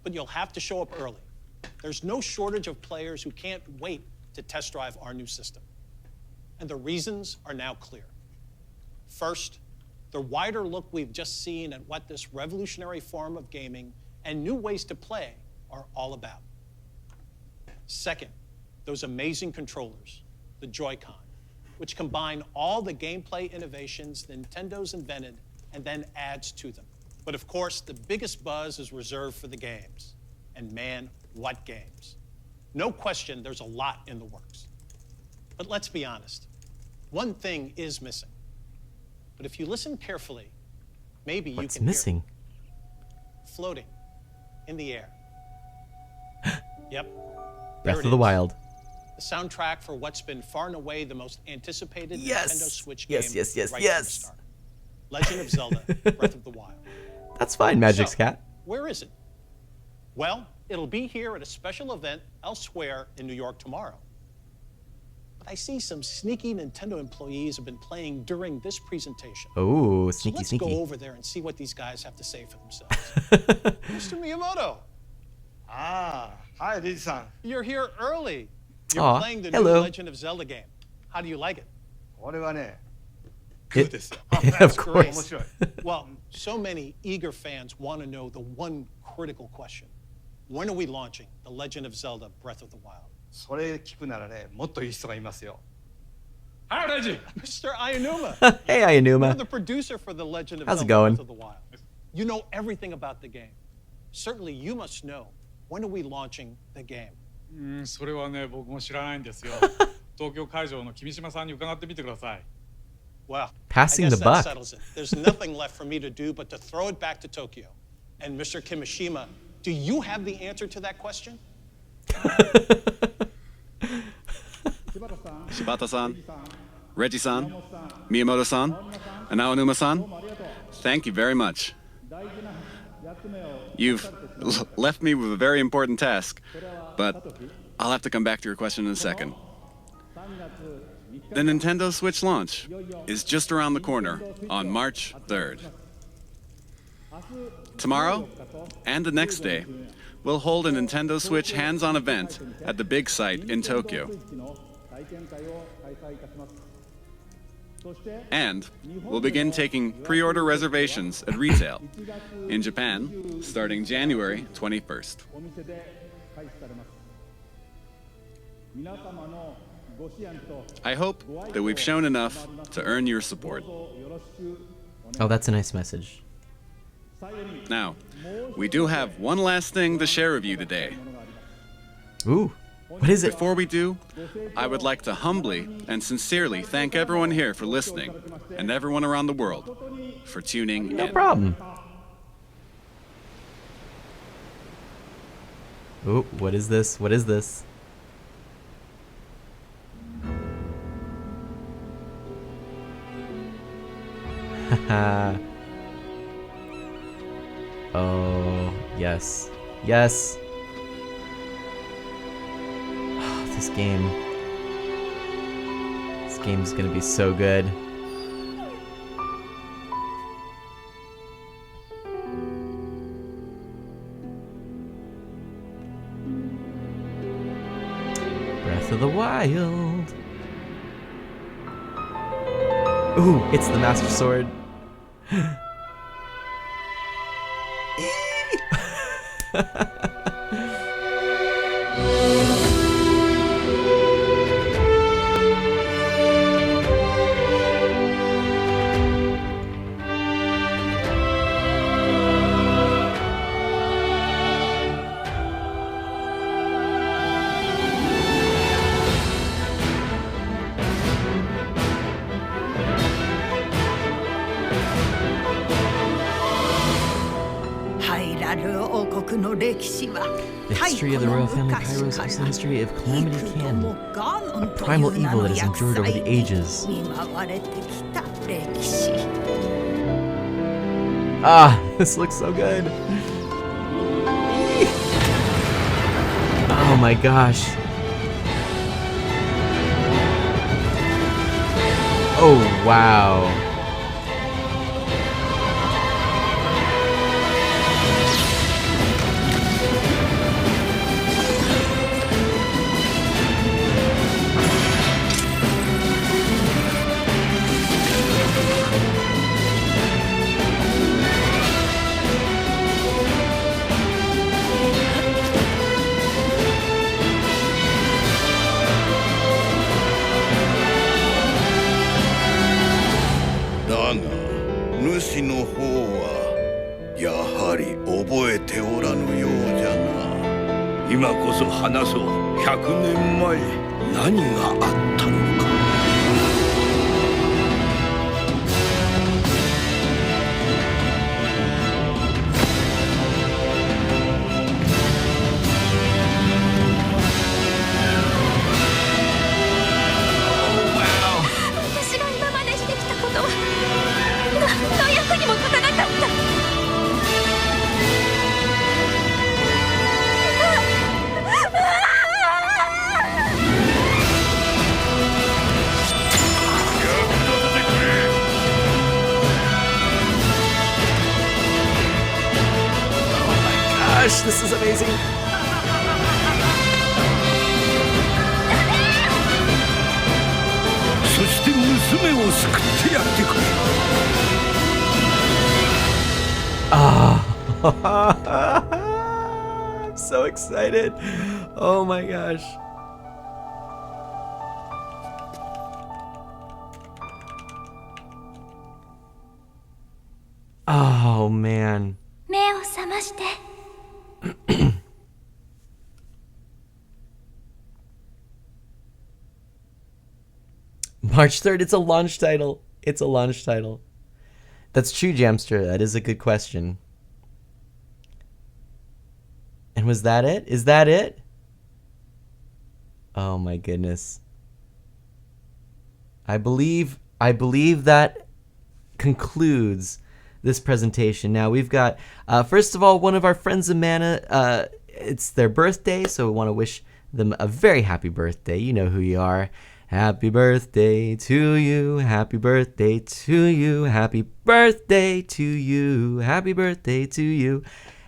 J: But you'll have to show up early. There's no shortage of players who can't wait to test drive our new system. And the reasons are now clear. First, the wider look we've just seen at what this revolutionary form of gaming and new ways to play are all about. Second, those amazing controllers, the Joy-Con, which combine all the gameplay innovations Nintendo's invented and then adds to them. But of course, the biggest buzz is reserved for the games. And man, what games. No question, there's a lot in the works. But let's be honest, one thing is missing. But if you listen carefully, maybe you
B: What's
J: can
B: missing?
J: hear it. Floating in the air. Yep.
B: Breath
J: there
B: of
J: it
B: the
J: is.
B: Wild.
J: The soundtrack for what's been far and away the most anticipated
B: Yes.
J: Nintendo Switch
B: Yes,
J: game
B: yes, yes,
J: right
B: yes.
J: from the start. Legend of Zelda Breath of the Wild.
B: That's fine, Magic's
J: So,
B: cat.
J: Where is it? Well, it'll be here at a special event elsewhere in New York tomorrow. But I see some sneaky Nintendo employees have been playing during this presentation.
B: Oh,
J: So
B: sneaky,
J: let's
B: sneaky.
J: go over there and see what these guys have to say for themselves. Mr. Miyamoto.
K: Hi, Riji-san.
J: You're here early. You're
B: Aw,
J: playing the
B: hello.
J: new Legend of Zelda game. How do you like it?
K: これはね、
B: It-
K: ですよ。
B: of
J: Great.
B: course.
J: Well, so many eager fans want to know the one critical question. When are we launching The Legend of Zelda Breath of the Wild?
K: それ聞くならね、もっといい人がいますよ。
J: Hi, Reggie. Mr. Ayanuma.
B: Hey,
J: You're
B: Ayanuma.
J: the producer for The Legend of
B: How's it
J: Zelda
B: going?
J: Breath of the Wild. You know everything about the game. Certainly you must know. When are we launching the game?
L: それはね、僕も知らないんですよ。東京会場の君島さんに伺ってみてください。
J: Well,
B: Passing
J: I guess
B: the
J: that
B: buck.
J: settles it. There's nothing left for me to do but to throw it back to Tokyo. And Mr. Kimishima, do you have the answer to that question?
D: Shibata-san, Reggie-san, Miyamoto-san, and Aonuma-san, thank you very much. You've left me with a very important task, but I'll have to come back to your question in a second. The Nintendo Switch launch is just around the corner on March 3rd. Tomorrow and the next day, we'll hold a Nintendo Switch hands-on event at the big site in Tokyo. And we'll begin taking pre-order reservations at retail in Japan starting January 21st. I hope that we've shown enough to earn your support.
B: Oh, that's a nice message.
D: Now, we do have one last thing to share with you today.
B: Ooh, what is it?
D: Before we do, I would like to humbly and sincerely thank everyone here for listening and everyone around the world for tuning
B: No
D: in.
B: problem. Ooh, what is this? What is this? Haha. Oh, yes. Yes. This game. This game's gonna be so good. Breath of the Wild. Ooh, it's the Master Sword. The history of the royal family Pyro is also the history of Calamity Can, a primal evil that has endured over the ages. Ah, this looks so good. Oh my gosh. Oh wow. gosh, this is amazing. I'm so excited. Oh my gosh. Oh man. March 3rd, it's a launch title. It's a launch title. That's true, Jamster. That is a good question. And was that it? Is that it? Oh my goodness. I believe that concludes this presentation. Now we've got, first of all, one of our friends, Amana, it's their birthday, so we want to wish them a very happy birthday. You know who you are. Happy birthday to you, happy birthday to you, happy birthday to you, happy birthday to you.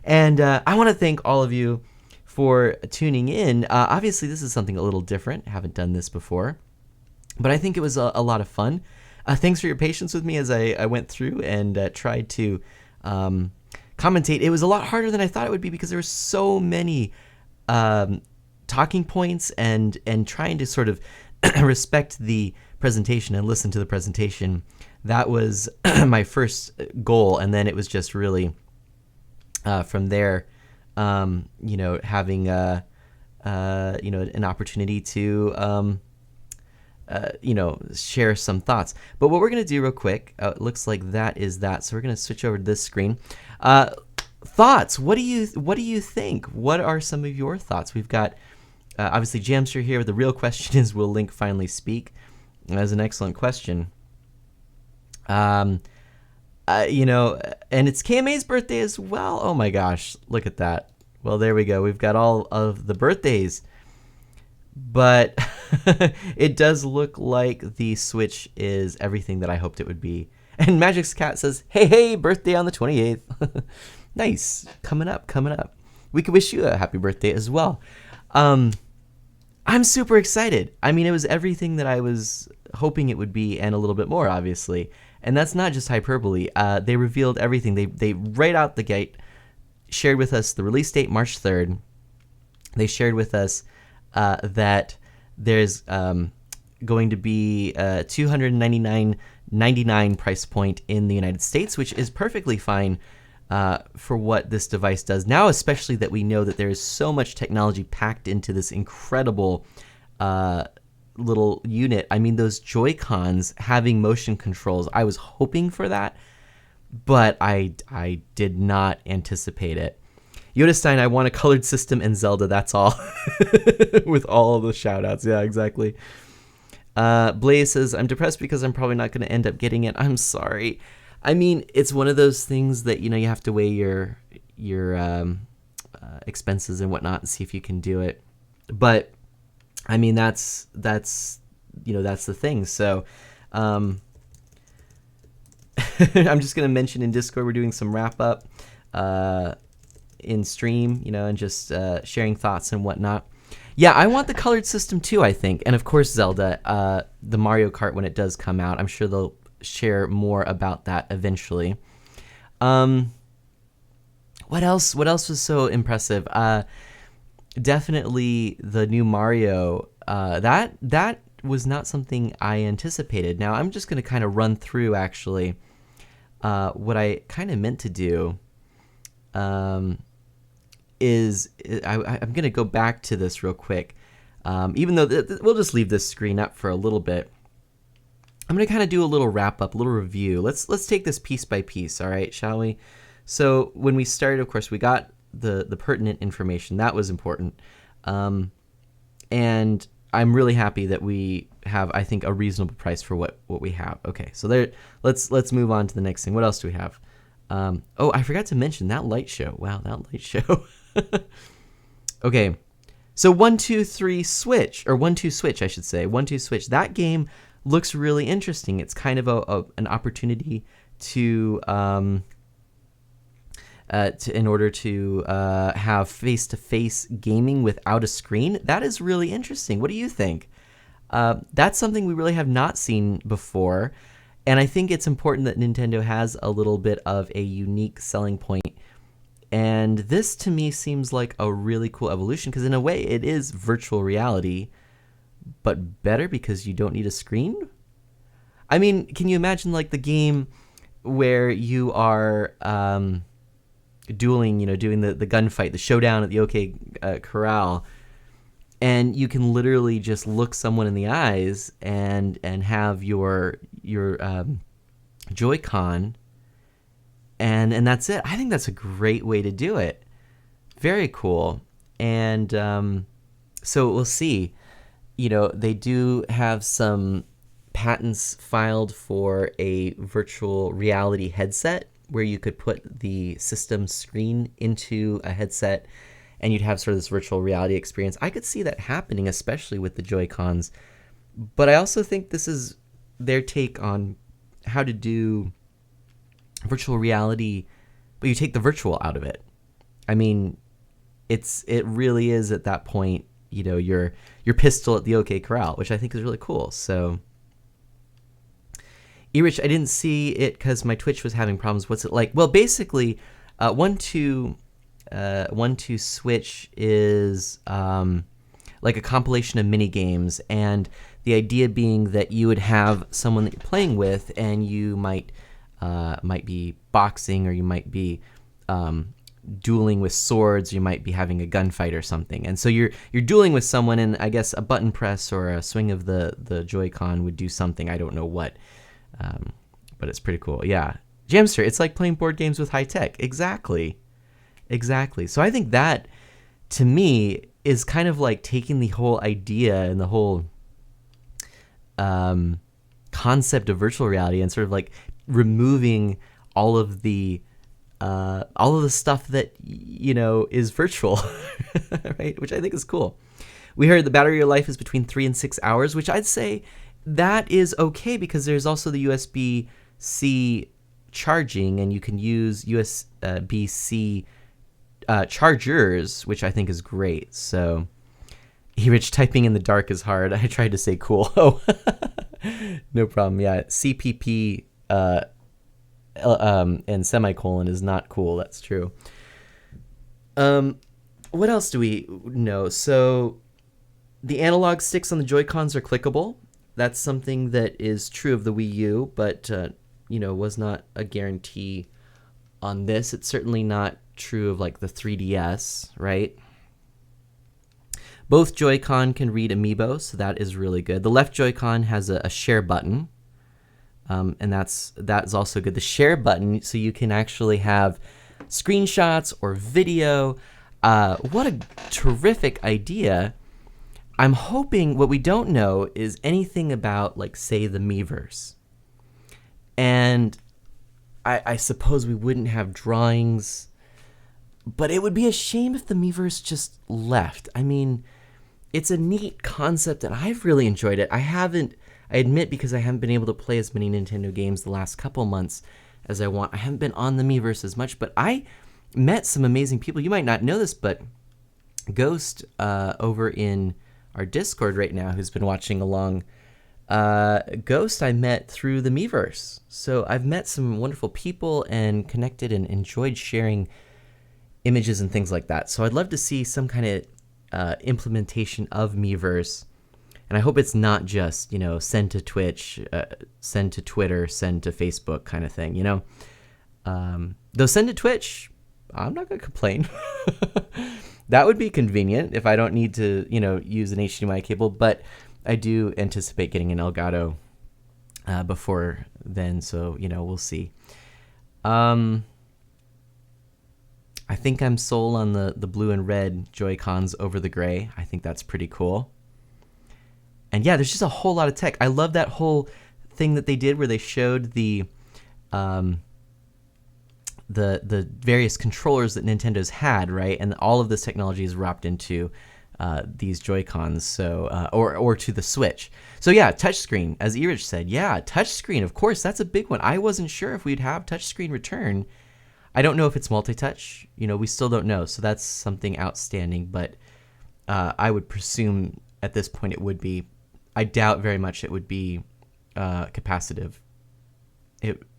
B: And I want to thank all of you for tuning in. Obviously, this is something a little different. I haven't done this before, but I think it was a lot of fun. Thanks for your patience with me as I went through and tried to commentate. It was a lot harder than I thought it would be because there were so many talking points and trying to sort of respect the presentation and listen to the presentation. That was my first goal, and then it was just really from there, having an opportunity to share some thoughts. But what we're gonna do real quick, it looks like that is that. So we're gonna switch over to this screen. Thoughts? What do you think? What are some of your thoughts? We've got obviously Jamster here. The real question is, will Link finally speak? That's an excellent question. And it's KMA's birthday as well. Oh my gosh, look at that. Well, there we go. We've got all of the birthdays. But it does look like the Switch is everything that I hoped it would be. And Magic's Cat says, hey, birthday on the 28th. Nice. Coming up. We could wish you a happy birthday as well. I'm super excited. I mean, it was everything that I was hoping it would be and a little bit more, obviously. And that's not just hyperbole. They revealed everything. They right out the gate shared with us the release date, March 3rd. They shared with us that there's going to be a $299.99 price point in the United States, which is perfectly fine for what this device does now, especially that we know that there is so much technology packed into this incredible little unit. I mean, those Joy-Cons having motion controls, I was hoping for that, but I did not anticipate it. Yoda Stein, I want a colored system and Zelda, that's all. With all the shout outs. Yeah, exactly. Blaze says, I'm depressed because I'm probably not going to end up getting it. I'm sorry. I mean, it's one of those things that, you have to weigh your expenses and whatnot and see if you can do it. But I mean, that's the thing. So I'm just going to mention in Discord, we're doing some wrap up in stream, and just sharing thoughts and whatnot. Yeah, I want the colored system too, I think. And of course, Zelda, the Mario Kart, when it does come out, I'm sure they'll share more about that eventually. What else was so impressive? Definitely the new Mario. That was not something I anticipated. Now I'm just going to kind of run through actually what I kind of meant to do. Is I'm going to go back to this real quick, even though we'll just leave this screen up for a little bit. I'm going to kind of do a little wrap up, a little review. Let's take this piece by piece, all right, shall we? So when we started, of course, we got the pertinent information. That was important. And I'm really happy that we have, I think, a reasonable price for what we have. Okay, so let's move on to the next thing. What else do we have? Oh, I forgot to mention that light show. Wow, that light show. Okay, so 1-2-3 Switch, or 1-2 Switch, I should say. 1-2 Switch. That game looks really interesting. It's kind of an opportunity to in order to have face-to-face gaming without a screen. That is really interesting. What do you think? That's something we really have not seen before, and I think it's important that Nintendo has a little bit of a unique selling point. And this, to me, seems like a really cool evolution, because in a way it is virtual reality, but better because you don't need a screen? I mean, can you imagine like the game where you are dueling, doing the gunfight, the showdown at the OK Corral, and you can literally just look someone in the eyes and have your Joy-Con, and that's it. I think that's a great way to do it. Very cool. And so we'll see. They do have some patents filed for a virtual reality headset where you could put the system screen into a headset and you'd have sort of this virtual reality experience. I could see that happening, especially with the Joy-Cons. But I also think this is their take on how to do virtual reality, but you take the virtual out of it. I mean, it really is at that point, your pistol at the OK Corral, which I think is really cool. So, Erich, I didn't see it because my Twitch was having problems. What's it like? Well, basically, 1-2 Switch is like a compilation of mini games, and the idea being that you would have someone that you're playing with, and you might be boxing, or you might be dueling with swords, you might be having a gunfight or something. And so you're dueling with someone, and I guess a button press or a swing of the Joy-Con would do something. I don't know what, but it's pretty cool. Yeah, Jamster, it's like playing board games with high tech. Exactly. So I think that, to me, is kind of like taking the whole idea and the whole concept of virtual reality and sort of like removing all of the stuff that is virtual, right? Which I think is cool. We heard the battery life is between 3 and 6 hours, which I'd say that is okay, because there's also the USB-C charging, and you can use USB-C chargers, which I think is great. So, Erich, typing in the dark is hard. I tried to say cool. Oh, no problem. Yeah, CPP and semicolon is not cool. That's true. What else do we know? So, the analog sticks on the Joy-Cons are clickable. That's something that is true of the Wii U, but was not a guarantee on this. It's certainly not true of like the 3DS, right? Both Joy-Con can read Amiibo, so that is really good. The left Joy-Con has a share button, and that's also good. The share button, so you can actually have screenshots or video. What a terrific idea. I'm hoping, what we don't know is anything about, like, say, the Miiverse. And I suppose we wouldn't have drawings, but it would be a shame if the Miiverse just left. I mean, it's a neat concept, and I've really enjoyed it. I admit, because I haven't been able to play as many Nintendo games the last couple months as I want. I haven't been on the Miiverse as much, but I met some amazing people. You might not know this, but Ghost over in our Discord right now, who's been watching along, Ghost I met through the Miiverse. So I've met some wonderful people and connected and enjoyed sharing images and things like that. So I'd love to see some kind of implementation of Miiverse. And I hope it's not just, send to Twitch, send to Twitter, send to Facebook kind of thing, Though send to Twitch, I'm not going to complain. That would be convenient if I don't need to, use an HDMI cable. But I do anticipate getting an Elgato before then. So, we'll see. I think I'm sold on the blue and red Joy-Cons over the gray. I think that's pretty cool. And yeah, there's just a whole lot of tech. I love that whole thing that they did where they showed the various controllers that Nintendo's had, right? And all of this technology is wrapped into these Joy-Cons, so or to the Switch. So yeah, touchscreen, as Erich said. Yeah, touchscreen, of course, that's a big one. I wasn't sure if we'd have touchscreen return. I don't know if it's multi-touch. We still don't know. So that's something outstanding. But I would presume at this point it would be. I doubt very much it would be capacitive.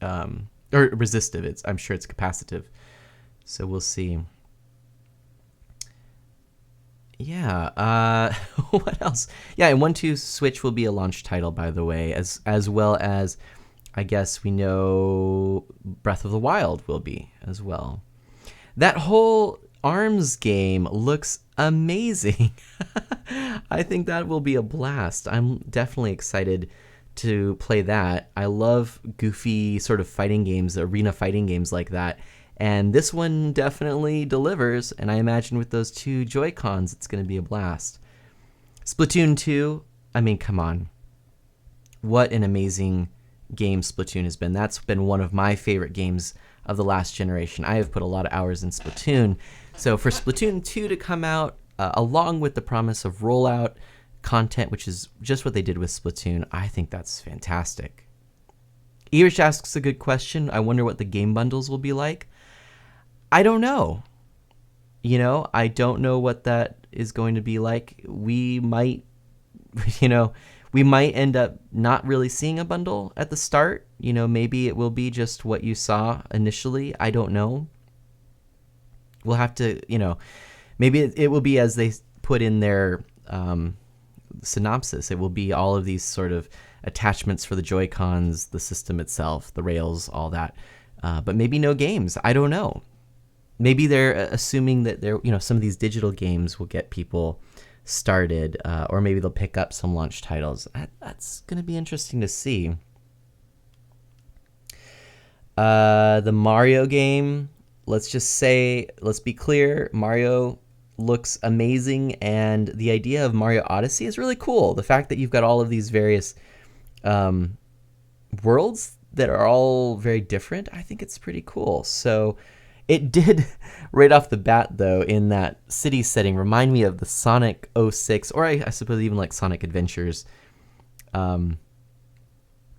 B: Or resistive. I'm sure it's capacitive. So we'll see. Yeah. What else? Yeah, and 1-2 Switch will be a launch title, by the way, as well as, I guess we know Breath of the Wild will be as well. That whole ARMS game looks amazing. I think that will be a blast. I'm definitely excited to play that. I love goofy sort of fighting games, arena fighting games like that. And this one definitely delivers, and I imagine with those 2 Joy-Cons, it's going to be a blast. Splatoon 2, I mean, come on. What an amazing game Splatoon has been. That's been one of my favorite games of the last generation. I have put a lot of hours in Splatoon. So for Splatoon 2 to come out, along with the promise of rollout content, which is just what they did with Splatoon, I think that's fantastic. Irish asks a good question. I wonder what the game bundles will be like. I don't know. I don't know what that is going to be like. We might, we might end up not really seeing a bundle at the start. Maybe it will be just what you saw initially. I don't know. We'll have to, maybe it will be as they put in their synopsis. It will be all of these sort of attachments for the Joy-Cons, the system itself, the rails, all that. But maybe no games. I don't know. Maybe they're assuming that some of these digital games will get people started, or maybe they'll pick up some launch titles. That's going to be interesting to see. The Mario game, let's be clear, Mario looks amazing, and the idea of Mario Odyssey is really cool. The fact that you've got all of these various worlds that are all very different, I think it's pretty cool. So it did, right off the bat, though, in that city setting, remind me of the Sonic 06, or I suppose even like Sonic Adventures. I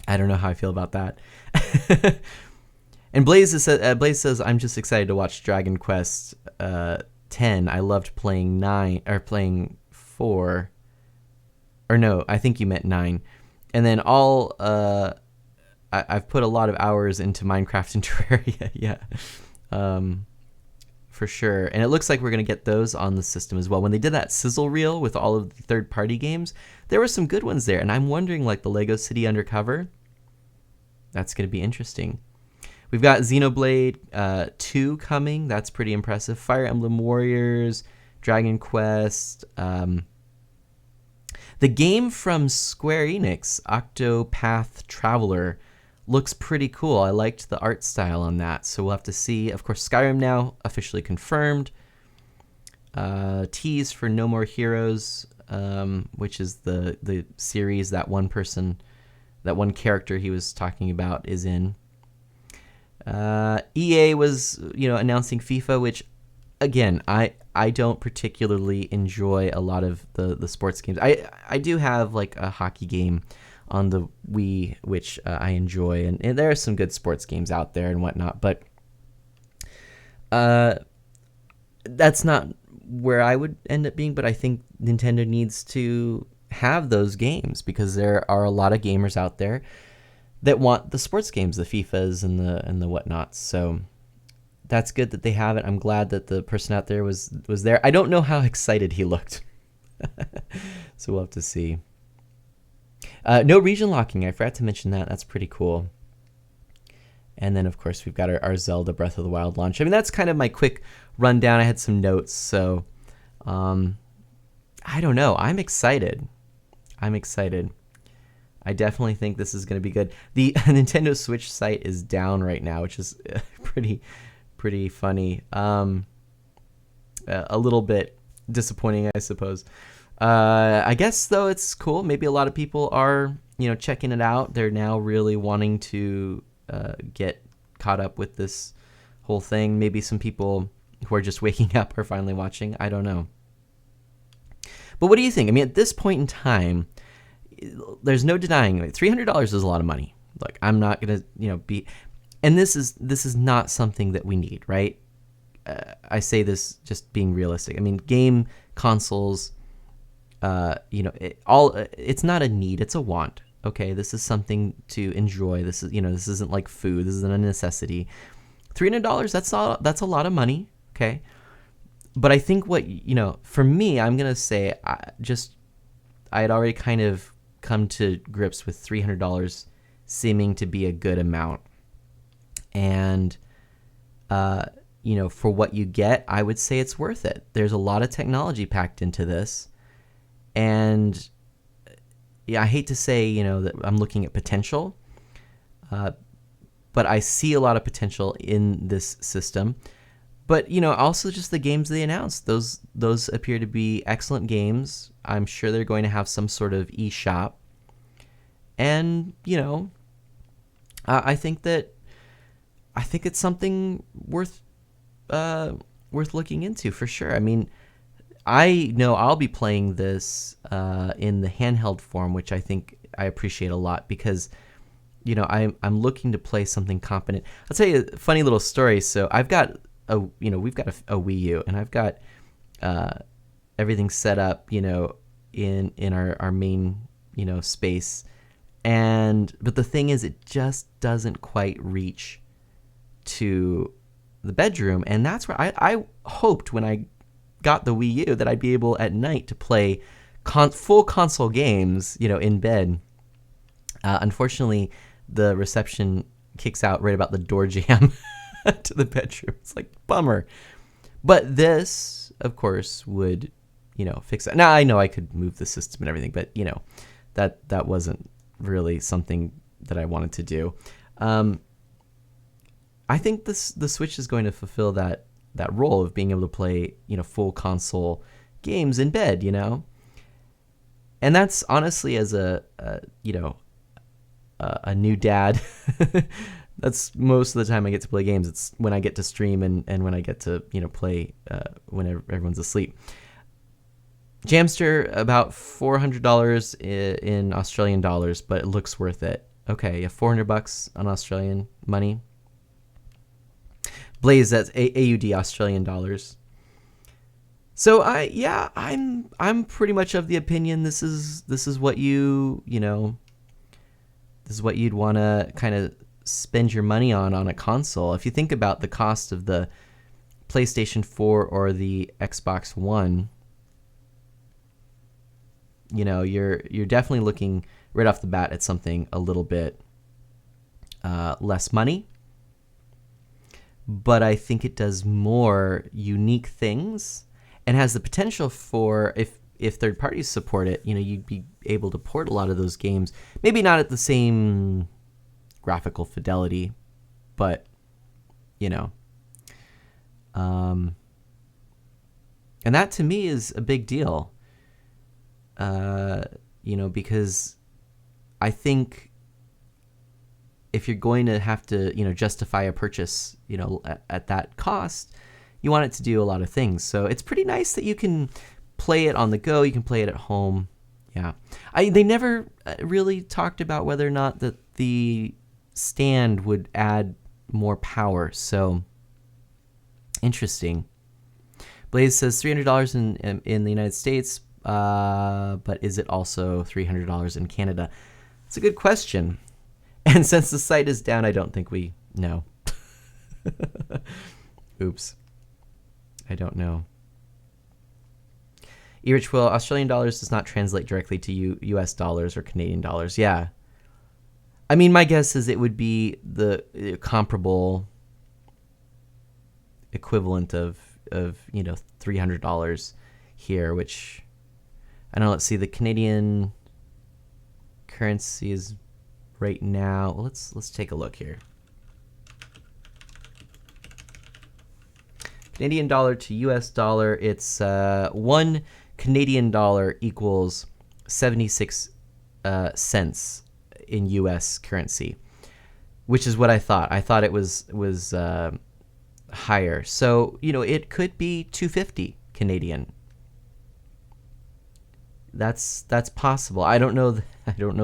B: don't know how I feel about that. And Blaze says, I'm just excited to watch Dragon Quest 10. I loved playing 4. Or no, I think you meant 9. And then I've put a lot of hours into Minecraft and Terraria. Yeah. For sure. And it looks like we're going to get those on the system as well. When they did that sizzle reel with all of the third-party games, there were some good ones there. And I'm wondering, like the Lego City Undercover, that's going to be interesting. We've got Xenoblade 2 coming. That's pretty impressive. Fire Emblem Warriors, Dragon Quest. The game from Square Enix, Octopath Traveler, looks pretty cool. I liked the art style on that, so we'll have to see. Of course, Skyrim now officially confirmed. Tease for No More Heroes, which is the series that one character he was talking about is in. EA was announcing FIFA, which again I don't particularly enjoy a lot of the sports games. I do have like a hockey game on the Wii, which I enjoy, and there are some good sports games out there and whatnot, but that's not where I would end up being. But I think Nintendo needs to have those games because there are a lot of gamers out there that want the sports games, the FIFAs and the whatnots. So that's good that they have it. I'm glad that the person out there was there. I don't know how excited he looked, so we'll have to see. No region locking. I forgot to mention that. That's pretty cool. And then, of course, we've got our Zelda Breath of the Wild launch. I mean, that's kind of my quick rundown. I had some notes, so I don't know. I'm excited. I definitely think this is going to be good. The Nintendo Switch site is down right now, which is pretty funny. A little bit disappointing, I suppose. I guess, though, it's cool. Maybe a lot of people are, checking it out. They're now really wanting to get caught up with this whole thing. Maybe some people who are just waking up are finally watching. I don't know. But what do you think? I mean, at this point in time, there's no denying it. $300 is a lot of money. Look, I'm not going to, be... And this is not something that we need, right? I say this just being realistic. I mean, game consoles, it's not a need, it's a want. Okay, this is something to enjoy. This isn't like food. This isn't a necessity. $300, that's a lot of money. Okay, but I think for me, I'm gonna say I had already kind of come to grips with $300 seeming to be a good amount, and for what you get, I would say it's worth it. There's a lot of technology packed into this, and I hate to say, that I'm looking at potential, but I see a lot of potential in this system. But, also just the games they announced, those appear to be excellent games. I'm sure they're going to have some sort of eShop. And, I think it's something worth looking into for sure. I mean, I know I'll be playing this in the handheld form, which I think I appreciate a lot because, I'm looking to play something competent. I'll tell you a funny little story. So we've got a Wii U, and I've got everything set up, in our main, space. But the thing is, it just doesn't quite reach to the bedroom, and that's where I hoped when I got the Wii U that I'd be able at night to play full console games, in bed. Unfortunately, the reception kicks out right about the door jamb to the bedroom. It's like, bummer. But this, of course, would, fix that. Now, I know I could move the system and everything, but, that wasn't really something that I wanted to do. I think the Switch is going to fulfill that role of being able to play, full console games in bed, And that's honestly, as a new dad, that's most of the time I get to play games. It's when I get to stream and when I get to, play when everyone's asleep. Jamster, about $400 in Australian dollars, but it looks worth it. Okay, $400 on Australian money. Blaze, that's AUD, Australian dollars. So I'm pretty much of the opinion this is what this is what you'd want to kind of spend your money on a console. If you think about the cost of the PlayStation 4 or the Xbox One, you're definitely looking right off the bat at something a little bit less money. But I think it does more unique things and has the potential for, if third parties support it, you'd be able to port a lot of those games. Maybe not at the same graphical fidelity, but, and that to me is a big deal, because I think if you're going to have to, justify a purchase, at that cost, you want it to do a lot of things. So it's pretty nice that you can play it on the go. You can play it at home. Yeah. They never really talked about whether or not that the stand would add more power. So interesting. Blaze says $300 in the United States, but is it also $300 in Canada? It's a good question. And since the site is down, I don't think we know. Oops. I don't know. Erich Will, Australian dollars does not translate directly to US dollars or Canadian dollars. Yeah. I mean, my guess is it would be the comparable equivalent of $300 here, which, I don't know, let's see, the Canadian currency is right now, well, let's take a look here. Canadian dollar to US dollar, it's 1 Canadian dollar equals 76 cents in US currency, which is what I thought. I thought it was higher. So, it could be 250 Canadian. That's possible. I don't know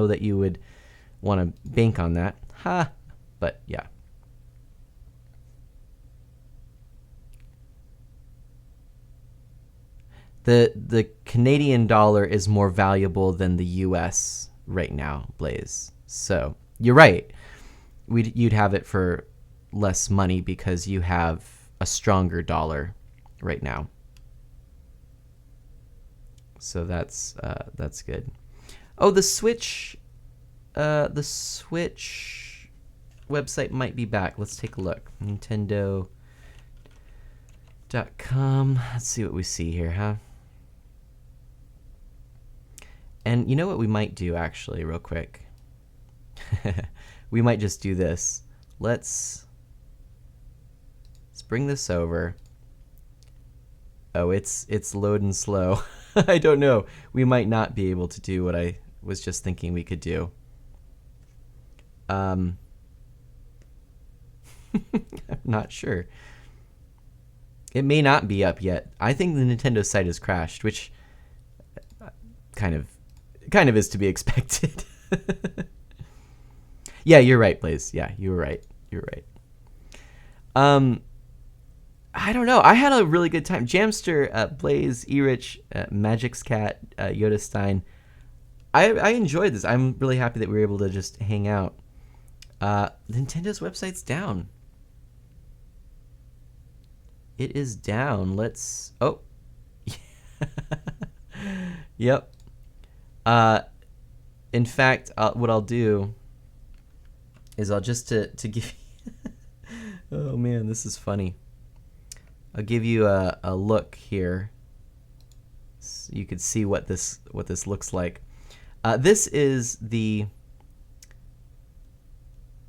B: that you would want to bank on that. But yeah. The Canadian dollar is more valuable than the US right now, Blaze. So you're right. You'd have it for less money because you have a stronger dollar right now. So that's good. Oh, the Switch website might be back. Let's take a look. Nintendo.com. Let's see what we see here, huh? And you know what we might do, actually, real quick? We might just do this. Let's bring this over. Oh, it's loading slow. I don't know. We might not be able to do what I was just thinking we could do. I'm not sure. It may not be up yet. I think the Nintendo site has crashed, which kind of is to be expected. Yeah, you're right, Blaze. Yeah, you were right. You're right. I don't know. I had a really good time. Jamster, Blaze, Erich, Magic's Cat, Yoda Stein. I enjoyed this. I'm really happy that we were able to just hang out. Nintendo's website's down. It is down. Let's... Oh. Yep. In fact, what I'll do is I'll just to give oh man, this is funny. I'll give you a look here so you can see what this looks like. This is the...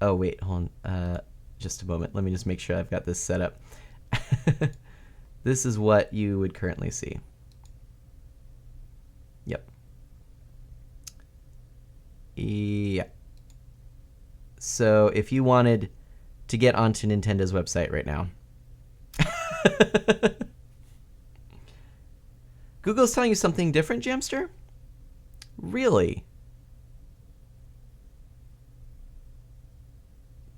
B: Oh wait, hold on. Just a moment. Let me just make sure I've got this set up. This is what you would currently see. Yep. Yeah. So if you wanted to get onto Nintendo's website right now, Google's telling you something different, Jamster? Really?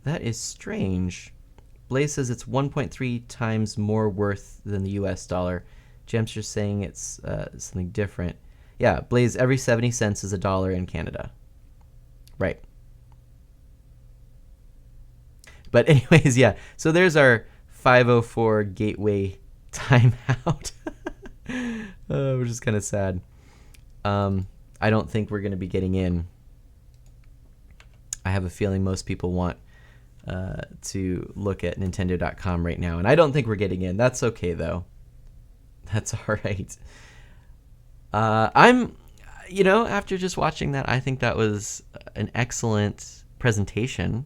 B: That is strange. Blaze says it's 1.3 times more worth than the US dollar. Jamster's saying it's something different. Yeah, Blaze, every 70 cents is $1 in Canada. Right. But anyways, yeah. So there's our 504 gateway timeout. Which is kind of sad. I don't think we're going to be getting in. I have a feeling most people want to look at Nintendo.com right now, and I don't think we're getting in. That's okay, though. That's all right. After just watching that, I think that was an excellent presentation.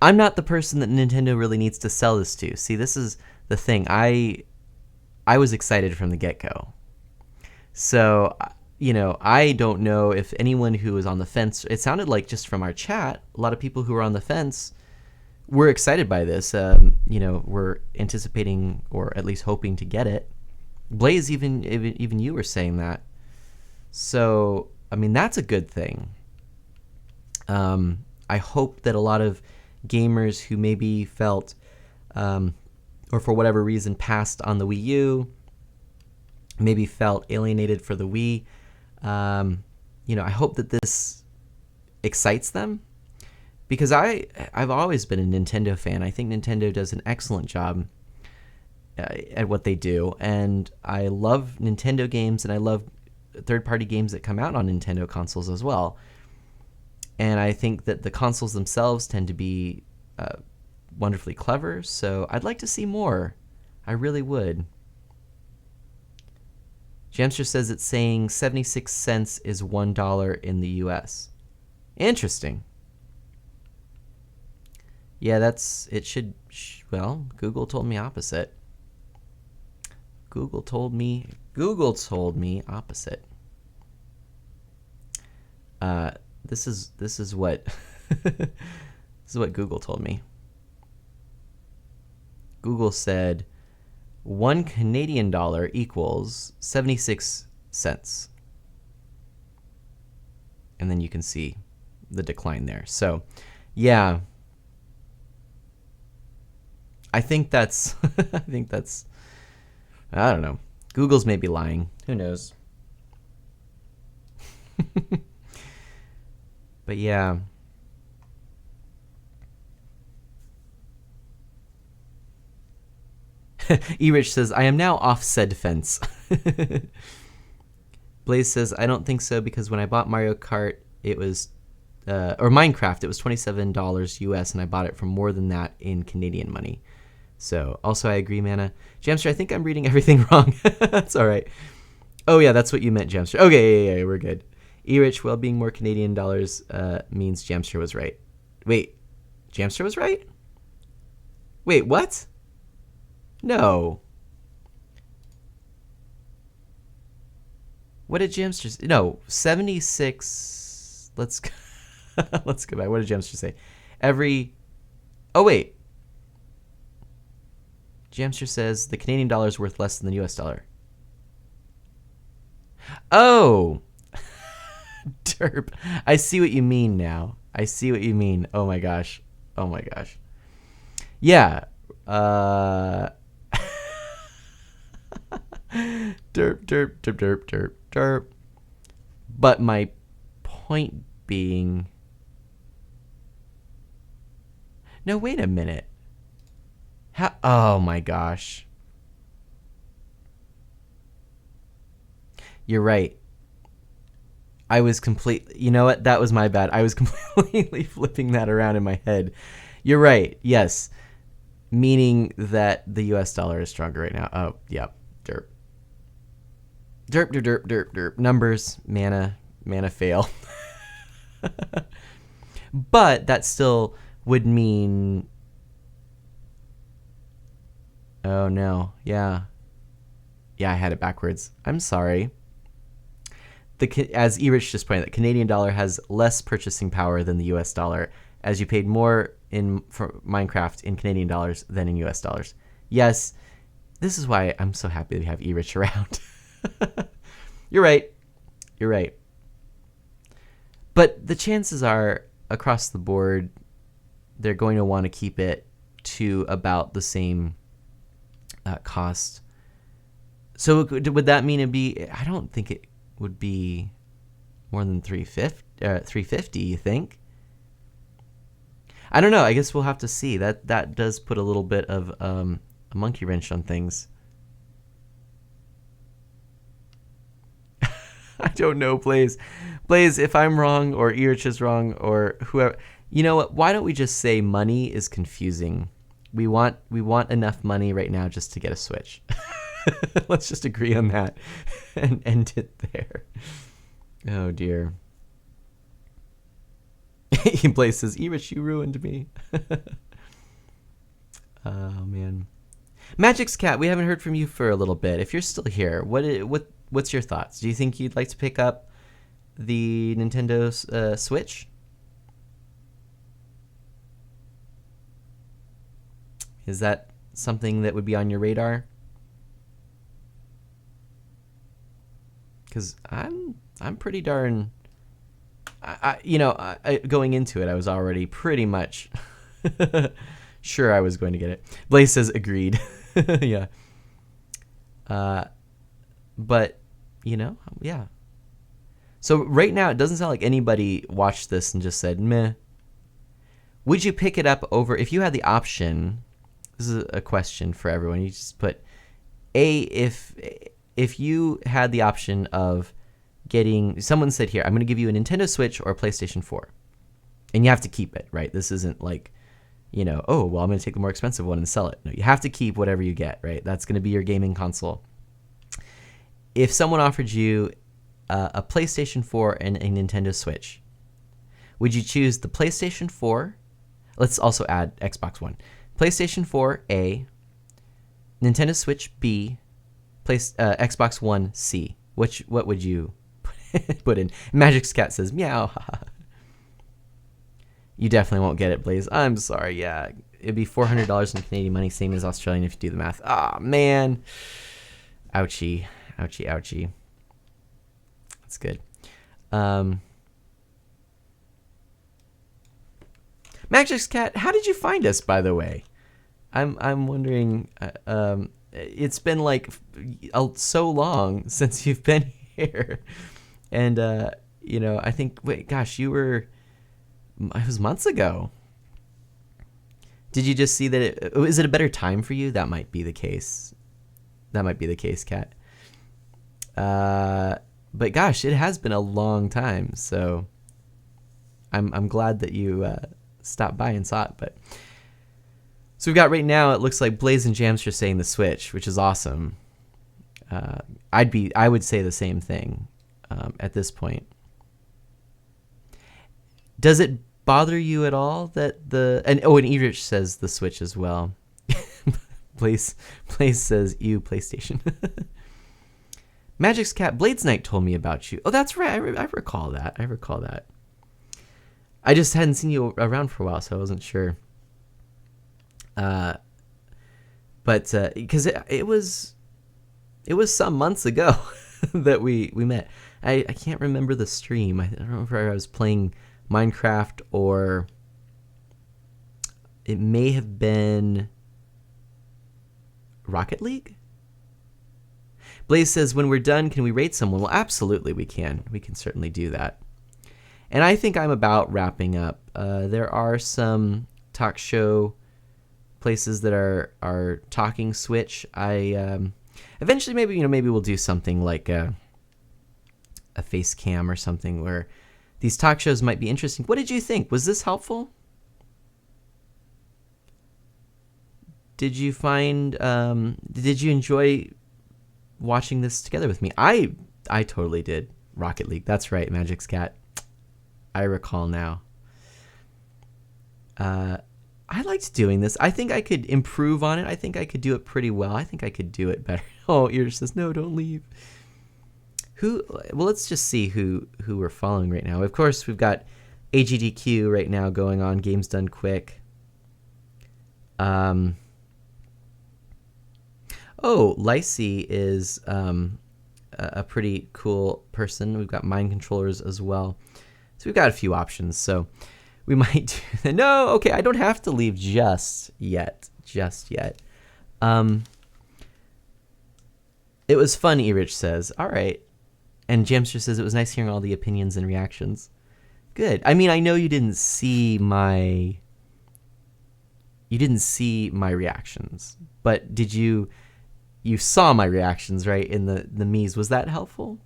B: I'm not the person that Nintendo really needs to sell this to. See, this is the thing. I was excited from the get-go. So, I don't know if anyone who was on the fence, it sounded like just from our chat, a lot of people who were on the fence were excited by this. Were anticipating or at least hoping to get it. Blaze, even you were saying that. So, that's a good thing. I hope that a lot of gamers who maybe felt, or for whatever reason passed on the Wii U, maybe felt alienated for the Wii, I hope that this excites them, because I've always been a Nintendo fan. I think Nintendo does an excellent job at what they do, and I love Nintendo games, and I love third-party games that come out on Nintendo consoles as well. And I think that the consoles themselves tend to be wonderfully clever, so I'd like to see more. I really would. Jamster says it's saying 76 cents is $1 in the US. Interesting. Yeah, Google told me opposite. Google told me opposite. This is what this is what Google told me. Google said $1 Canadian equals 76 cents. And then you can see the decline there. So, yeah. I think that's I don't know. Google's maybe lying. Who knows? But yeah. E-Rich says, I am now off said fence. Blaze says, I don't think so because when I bought Mario Kart, it was, or Minecraft, it was $27 US and I bought it for more than that in Canadian money. So, also I agree, Mana. Jamster, I think I'm reading everything wrong. That's all right. Oh yeah, that's what you meant, Jamster. Okay, yeah, we're good. E-Rich, well, being more Canadian dollars means Jamster was right. Wait, Jamster was right? Wait, what? No. What did Jamster say? No, 76. Let's go. Let's go back. What did Jamster say? Oh, wait. Jamster says the Canadian dollar is worth less than the US dollar. Oh. Derp. I see what you mean now. I see what you mean. Oh my gosh. Oh my gosh. Yeah. Derp. But my point being... No, wait a minute. Oh my gosh. You're right. I was you know what? That was my bad. I was completely flipping that around in my head. You're right. Yes. Meaning that the US dollar is stronger right now. Oh, yeah. Derp. Derp. Numbers, mana fail. But that still would mean... Oh, no. Yeah. Yeah, I had it backwards. I'm sorry. As E-Rich just pointed out, the Canadian dollar has less purchasing power than the US dollar, as you paid more for Minecraft in Canadian dollars than in US dollars. Yes, this is why I'm so happy we have E-Rich around. You're right. You're right. But the chances are, across the board, they're going to want to keep it to about the same cost. So would that mean it'd be... I don't think it would be more than $350, you think? I don't know. I guess we'll have to see. That does put a little bit of a monkey wrench on things. I don't know, Blaze. Blaze, if I'm wrong or E-Rich is wrong or whoever, you know what? Why don't we just say money is confusing? We want enough money right now just to get a Switch. Let's just agree on that and end it there. Oh dear. Blaze says, E-Rich, you ruined me. Oh man. Magic's Cat, we haven't heard from you for a little bit. If you're still here, what's your thoughts? Do you think you'd like to pick up the Nintendo Switch? Is that something that would be on your radar? Because I'm pretty darn... going into it, I was already pretty much sure I was going to get it. Blaze says agreed. Yeah. But, yeah. So right now, it doesn't sound like anybody watched this and just said, meh. Would you pick it up over, if you had the option, this is a question for everyone, you just put, if you had the option of getting, someone said here, I'm going to give you a Nintendo Switch or a PlayStation 4. And you have to keep it, right? This isn't like, oh, well, I'm going to take the more expensive one and sell it. No, you have to keep whatever you get, right? That's going to be your gaming console. If someone offered you a PlayStation 4 and a Nintendo Switch, would you choose the PlayStation 4? Let's also add Xbox One. PlayStation 4 A, Nintendo Switch B, Xbox One C. What would you put in? Magic's Cat says, meow. You definitely won't get it, Blaze. I'm sorry, yeah. It'd be $400 in Canadian money, same as Australian if you do the math. Ah, man. Ouchie. Ouchie. That's good. Magic's Cat, how did you find us, by the way? I'm wondering, it's been like so long since you've been here. And, I think, it was months ago. Did you just see that is it a better time for you? That might be the case. Kat. But gosh, it has been a long time, so I'm glad that you stopped by and saw it. But so we've got right now, it looks like Blaze and Jamster saying the Switch, which is awesome. I would say the same thing at this point. Does it bother you at all that and Erich says the Switch as well. Blaze says you PlayStation. Magic's Cat Blades Knight told me about you. Oh, that's right. I recall that. I just hadn't seen you around for a while, so I wasn't sure. But because it was some months ago that we met. I can't remember the stream. I don't know if I was playing Minecraft or it may have been Rocket League. Blaze says, when we're done, can we rate someone? Well, absolutely we can. We can certainly do that. And I think I'm about wrapping up. There are some talk show places that are talking Switch. I eventually maybe we'll do something like a face cam or something where these talk shows might be interesting. What did you think? Was this helpful? Did you enjoy watching this together with me? I totally did. Rocket League. That's right, Magic's Cat. I recall now. I liked doing this. I think I could improve on it. I think I could do it pretty well. I think I could do it better. Oh, Ears says, no, don't leave. Well, let's just see who we're following right now. Of course, we've got AGDQ right now going on. Games Done Quick. Lysy is a pretty cool person. We've got mind controllers as well. So we've got a few options. So we might do that. No, okay, I don't have to leave just yet. It was fun, Erich says. All right. And Jamster says it was nice hearing all the opinions and reactions. Good. I mean, I know you didn't see my reactions, but did you saw my reactions, right, in the Mii's. Was that helpful?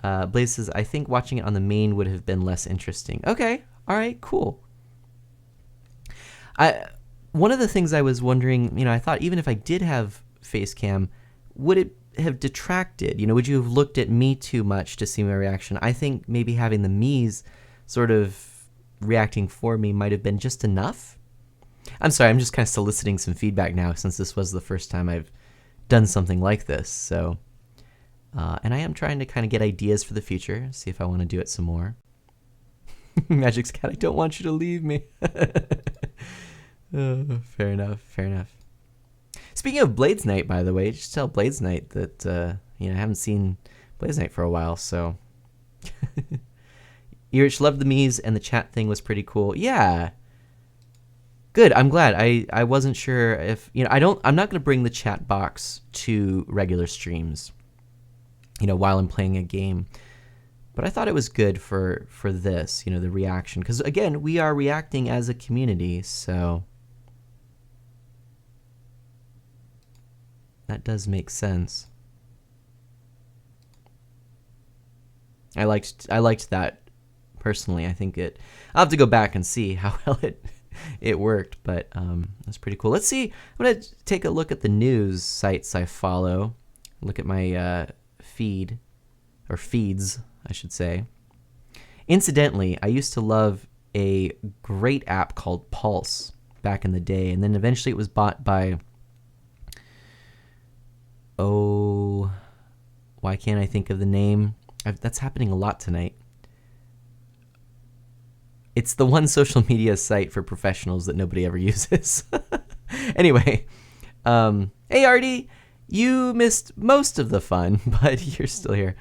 B: Blaze says, I think watching it on the main would have been less interesting. Okay. All right, cool. One of the things I was wondering, I thought even if I did have face cam, would it have detracted? Would you have looked at me too much to see my reaction? I think maybe having the Mii's sort of reacting for me might have been just enough. I'm sorry, I'm just kind of soliciting some feedback now since this was the first time I've done something like this. So, and I am trying to kind of get ideas for the future, see if I want to do it some more. Magic's Cat, I don't want you to leave me. Fair enough. Speaking of Blades Knight, by the way, just tell Blades Knight that I haven't seen Blades Knight for a while, so. Erich loved the Mii's and the chat thing was pretty cool. Yeah. Good. I'm glad. I wasn't sure if I'm not going to bring the chat box to regular streams, while I'm playing a game. But I thought it was good for this, the reaction, because again, we are reacting as a community, so that does make sense. I liked that personally. I think I'll have to go back and see how well it worked, but that's pretty cool. Let's see. I'm gonna take a look at the news sites I follow. Look at my feeds, I should say. Incidentally, I used to love a great app called Pulse back in the day, and then eventually it was bought by why can't I think of the name? That's happening a lot tonight. It's the one social media site for professionals that nobody ever uses. Anyway, hey Artie, you missed most of the fun, but you're still here.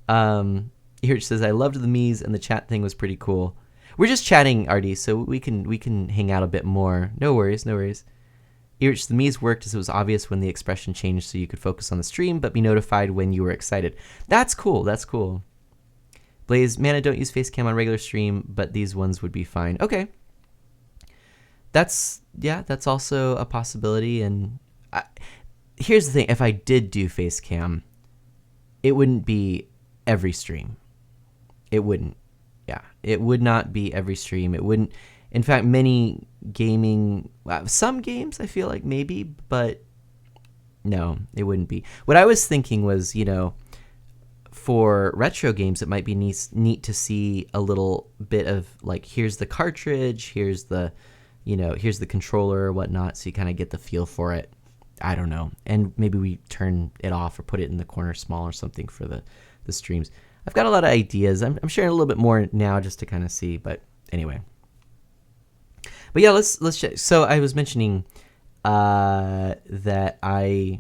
B: Erich says, I loved the Mii's and the chat thing was pretty cool. We're just chatting, Artie, so we can hang out a bit more. No worries. Erich, the Mii's worked as it was obvious when the expression changed so you could focus on the stream, but be notified when you were excited. That's cool. That's cool. Blaze, man, I don't use Facecam on regular stream, but these ones would be fine. Okay. That's also a possibility. And here's the thing. If I did do Facecam, it wouldn't be every stream. It wouldn't. Yeah. It would not be every stream. It wouldn't. In fact, many gaming, some games I feel like maybe, but no, it wouldn't be. What I was thinking was, for retro games, it might be neat to see a little bit of like, here's the cartridge, here's the controller or whatnot, so you kind of get the feel for it. I don't know. And maybe we turn it off or put it in the corner small or something for the streams. I've got a lot of ideas. I'm sharing a little bit more now just to kind of see, but anyway. But yeah, let's check. So I was mentioning that I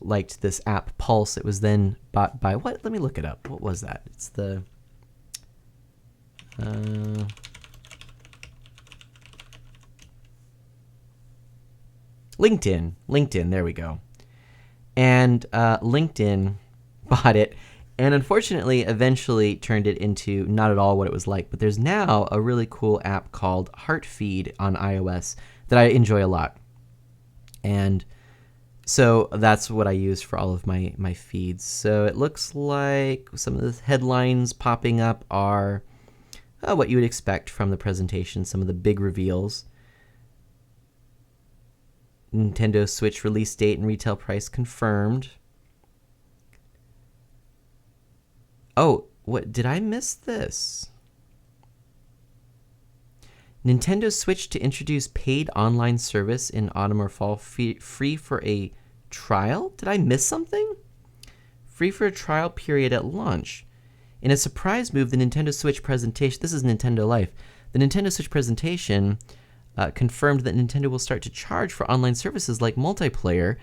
B: liked this app Pulse. It was then bought by what? Let me look it up. What was that? It's the LinkedIn. LinkedIn. There we go. And LinkedIn bought it. And unfortunately, eventually turned it into not at all what it was like. But there's now a really cool app called Heartfeed on iOS that I enjoy a lot. And so that's what I use for all of my feeds. So it looks like some of the headlines popping up are what you would expect from the presentation, some of the big reveals. Nintendo Switch release date and retail price confirmed. Oh, what did I miss this? Nintendo Switch to introduce paid online service in autumn or fall, free for a trial? Did I miss something? Free for a trial period at launch. In a surprise move, the Nintendo Switch presentation, this is Nintendo Life, the Nintendo Switch presentation confirmed that Nintendo will start to charge for online services like multiplayer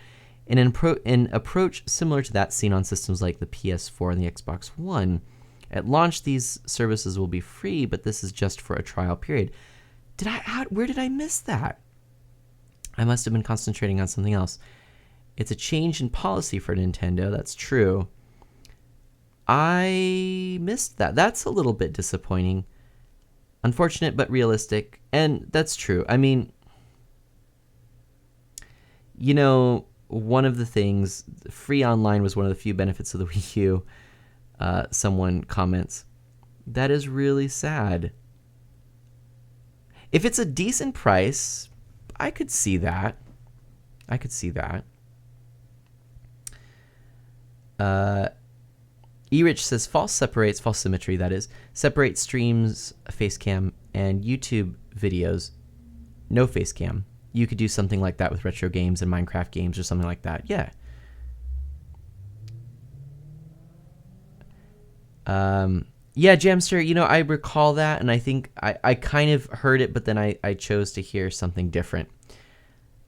B: in an approach similar to that seen on systems like the PS4 and the Xbox One. At launch, these services will be free, but this is just for a trial period. Where did I miss that? I must have been concentrating on something else. It's a change in policy for Nintendo, that's true. I missed that. That's a little bit disappointing. Unfortunate, but realistic. And that's true. I mean, one of the things, free online was one of the few benefits of the Wii U. Someone comments. That is really sad. If it's a decent price, I could see that. Erich says false symmetry, that is, separates streams, Facecam, and YouTube videos, no Facecam. You could do something like that with retro games and Minecraft games or something like that. Yeah. Yeah, Jamster, I recall that, and I think I kind of heard it, but then I chose to hear something different.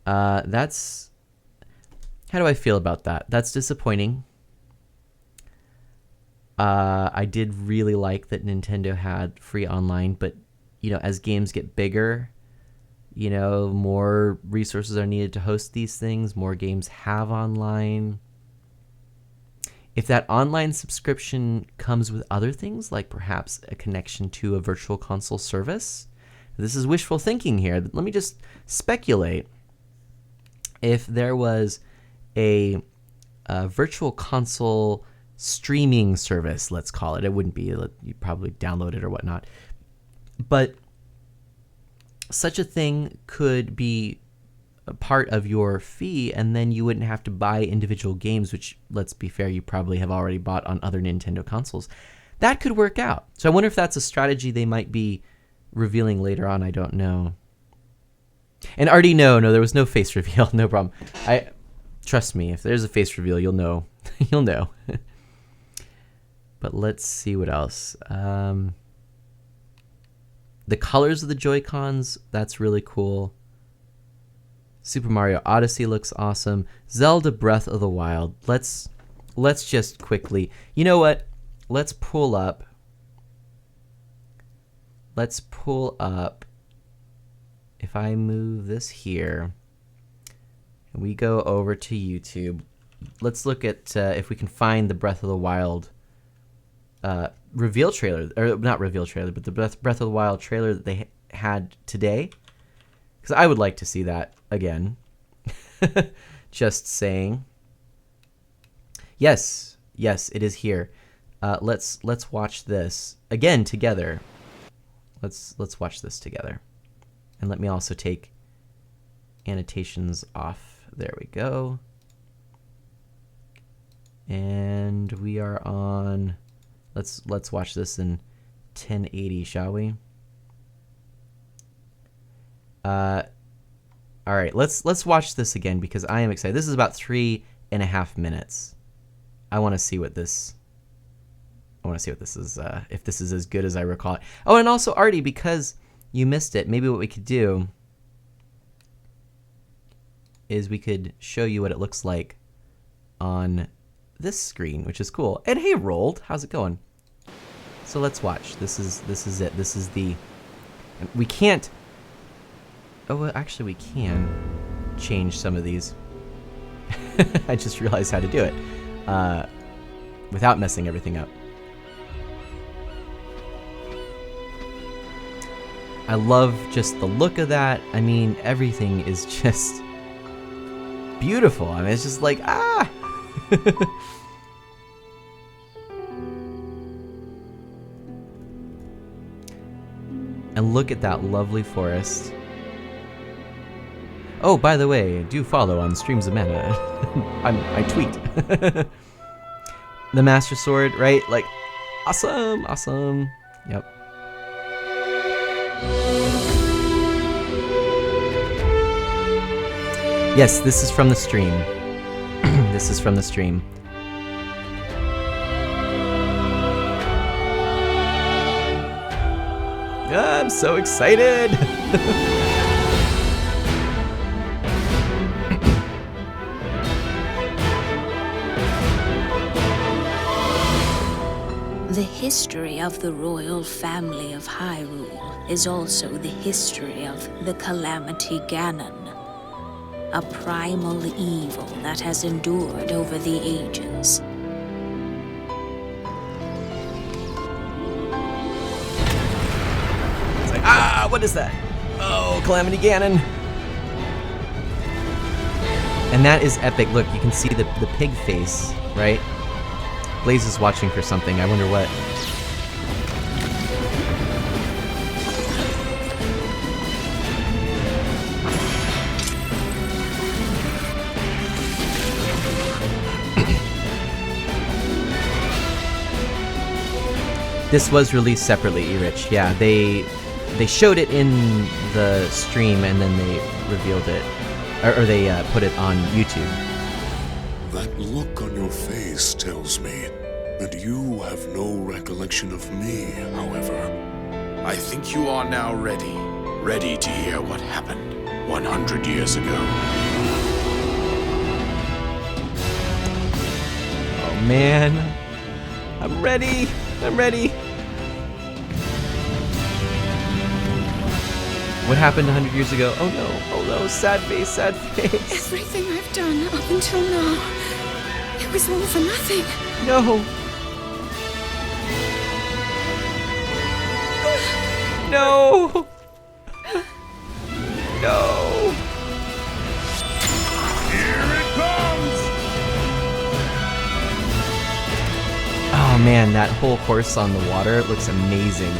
B: That's... How do I feel about that? That's disappointing. I did really like that Nintendo had free online, but, as games get bigger, more resources are needed to host these things, more games have online. If that online subscription comes with other things, like perhaps a connection to a virtual console service, this is wishful thinking here. Let me just speculate. If there was a virtual console streaming service, let's call it. It wouldn't be, you probably download it or whatnot. But such a thing could be a part of your fee, and then you wouldn't have to buy individual games, which, let's be fair, you probably have already bought on other Nintendo consoles. That could work out. So I wonder if that's a strategy they might be revealing later on. I don't know. And Artie, no, there was no face reveal. No problem. Trust me, if there's a face reveal, you'll know. You'll know. But let's see what else. The colors of the Joy-Cons, that's really cool. Super Mario Odyssey looks awesome. Zelda Breath of the Wild. Let's just quickly... You know what? Let's pull up... If I move this here... And we go over to YouTube. Let's look at if we can find the Breath of the Wild reveal trailer, or not reveal trailer, but the Breath of the Wild trailer that they had today. Because I would like to see that again. Just saying. Yes, it is here. Let's watch this again together. Let's watch this together. And let me also take annotations off. There we go. And we are on. Let's watch this in 1080, shall we? All right, let's watch this again because I am excited. This is about 3.5 minutes. I want to see what this is. If this is as good as I recall it. Oh, and also Artie, because you missed it, maybe what we could do is we could show you what it looks like on this screen, which is cool. And hey, Rolled, how's it going? So let's watch. This is it. This is the. We can't. Oh, well, actually, we can change some of these. I just realized how to do it without messing everything up. I love just the look of that. I mean, everything is just beautiful. I mean, it's just like, ah! And look at that lovely forest. Oh, by the way, do follow on Streams of Mana. I tweet. The Master Sword, right? Like, awesome, awesome. Yep. Yes, this is from the stream. This is from the stream. I'm so excited!
M: The history of the royal family of Hyrule is also the history of the Calamity Ganon, a primal evil that has endured over the ages.
B: It's like, ah, what is that? Oh, Calamity Ganon. And that is epic. Look, you can see the pig face, right? Blaze is watching for something. I wonder what. This was released separately, Erich. Yeah, they showed it in the stream and then they revealed it, or they put it on YouTube.
E: That look on your face tells me that you have no recollection of me, however.
N: I think you are now ready to hear what happened 100 years ago.
B: Oh man, I'm ready. I'm ready. What happened 100 years ago? Oh no, sad face, sad face.
O: Everything I've done up until now, it was all for nothing.
B: No. No. No.
N: Here it comes!
B: Oh man, that whole horse on the water looks amazing.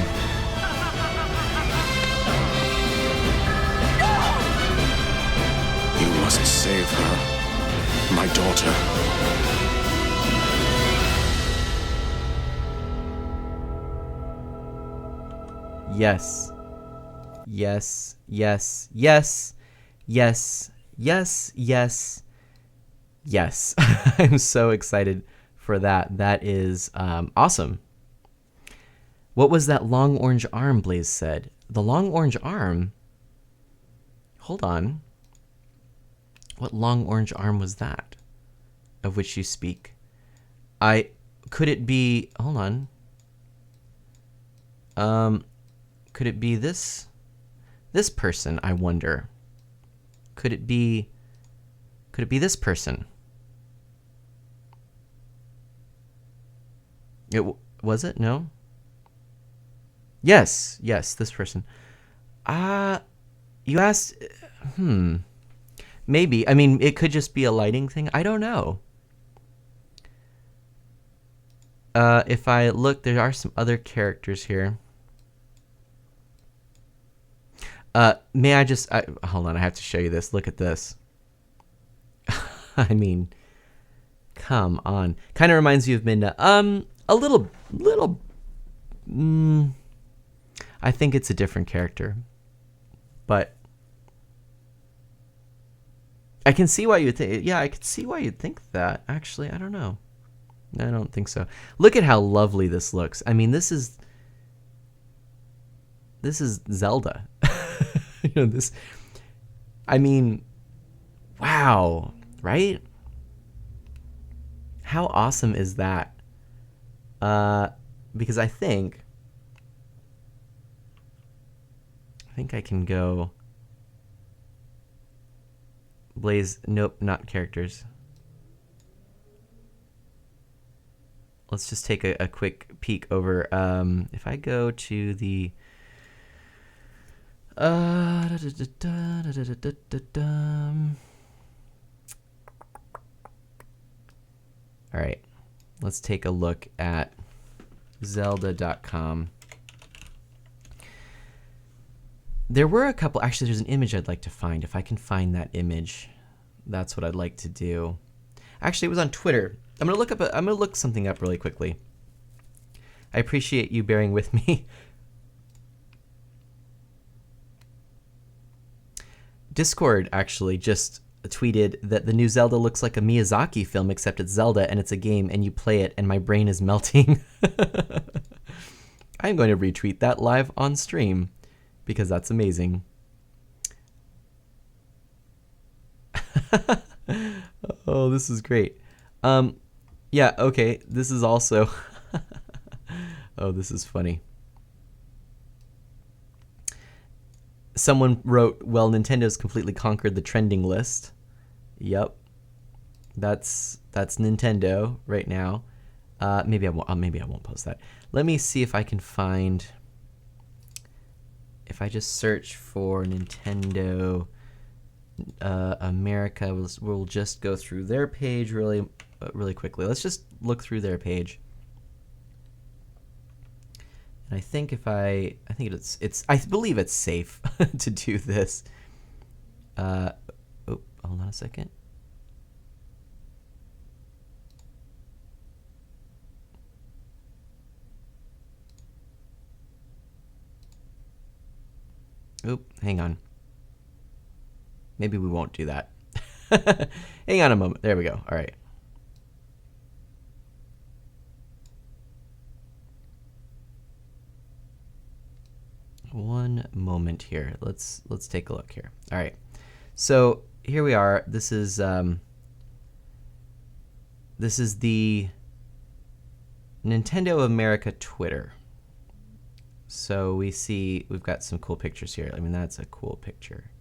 N: You must save her, my daughter.
B: Yes. Yes, yes, yes, yes, yes, yes, yes. I'm so excited for that. That is awesome. What was that long orange arm, Blaze said? The long orange arm? Hold on. What long orange arm was that of which you speak? Could it be, hold on. Could it be this person, I wonder? Could it be Could it be this person? Was it? No? Yes, this person. You asked... Maybe. I mean, it could just be a lighting thing. I don't know. If I look, there are some other characters here. May I just... hold on, I have to show you this. Look at this. I mean, come on. Kind of reminds you of Midna. A little... I think it's a different character. But... I can see why you would think... Yeah, I can see why you'd think that. Actually, I don't know. I don't think so. Look at how lovely this looks. I mean, this is Zelda. You know, this... I mean, wow, right? How awesome is that? Because I think I can go... Blaze, nope, not characters. Let's just take a quick peek over. If I go to the... All right, let's take a look at Zelda.com. There were a couple... Actually, there's an image I'd like to find. If I can find that image, that's what I'd like to do. Actually, it was on Twitter. I'm gonna look something up really quickly. I appreciate you bearing with me. Discord actually just tweeted that the new Zelda looks like a Miyazaki film, except it's Zelda and it's a game and you play it and my brain is melting. I'm going to retweet that live on stream because that's amazing. Oh, this is great. Yeah, okay, this is also... Oh, this is funny. Someone wrote, well, Nintendo's completely conquered the trending list. Yep. That's Nintendo right now. Maybe I won't post that. Let me see if I can find... If I just search for Nintendo America, we'll just go through their page really quickly. Let's just look through their page. And I think I believe it's safe to do this. Oh, hold on a second. Oop, hang on. Maybe we won't do that. Hang on a moment. There we go. All right. One moment here. Let's take a look here. All right. So here we are. This is the Nintendo America Twitter. So we've got some cool pictures here. I mean, that's a cool picture.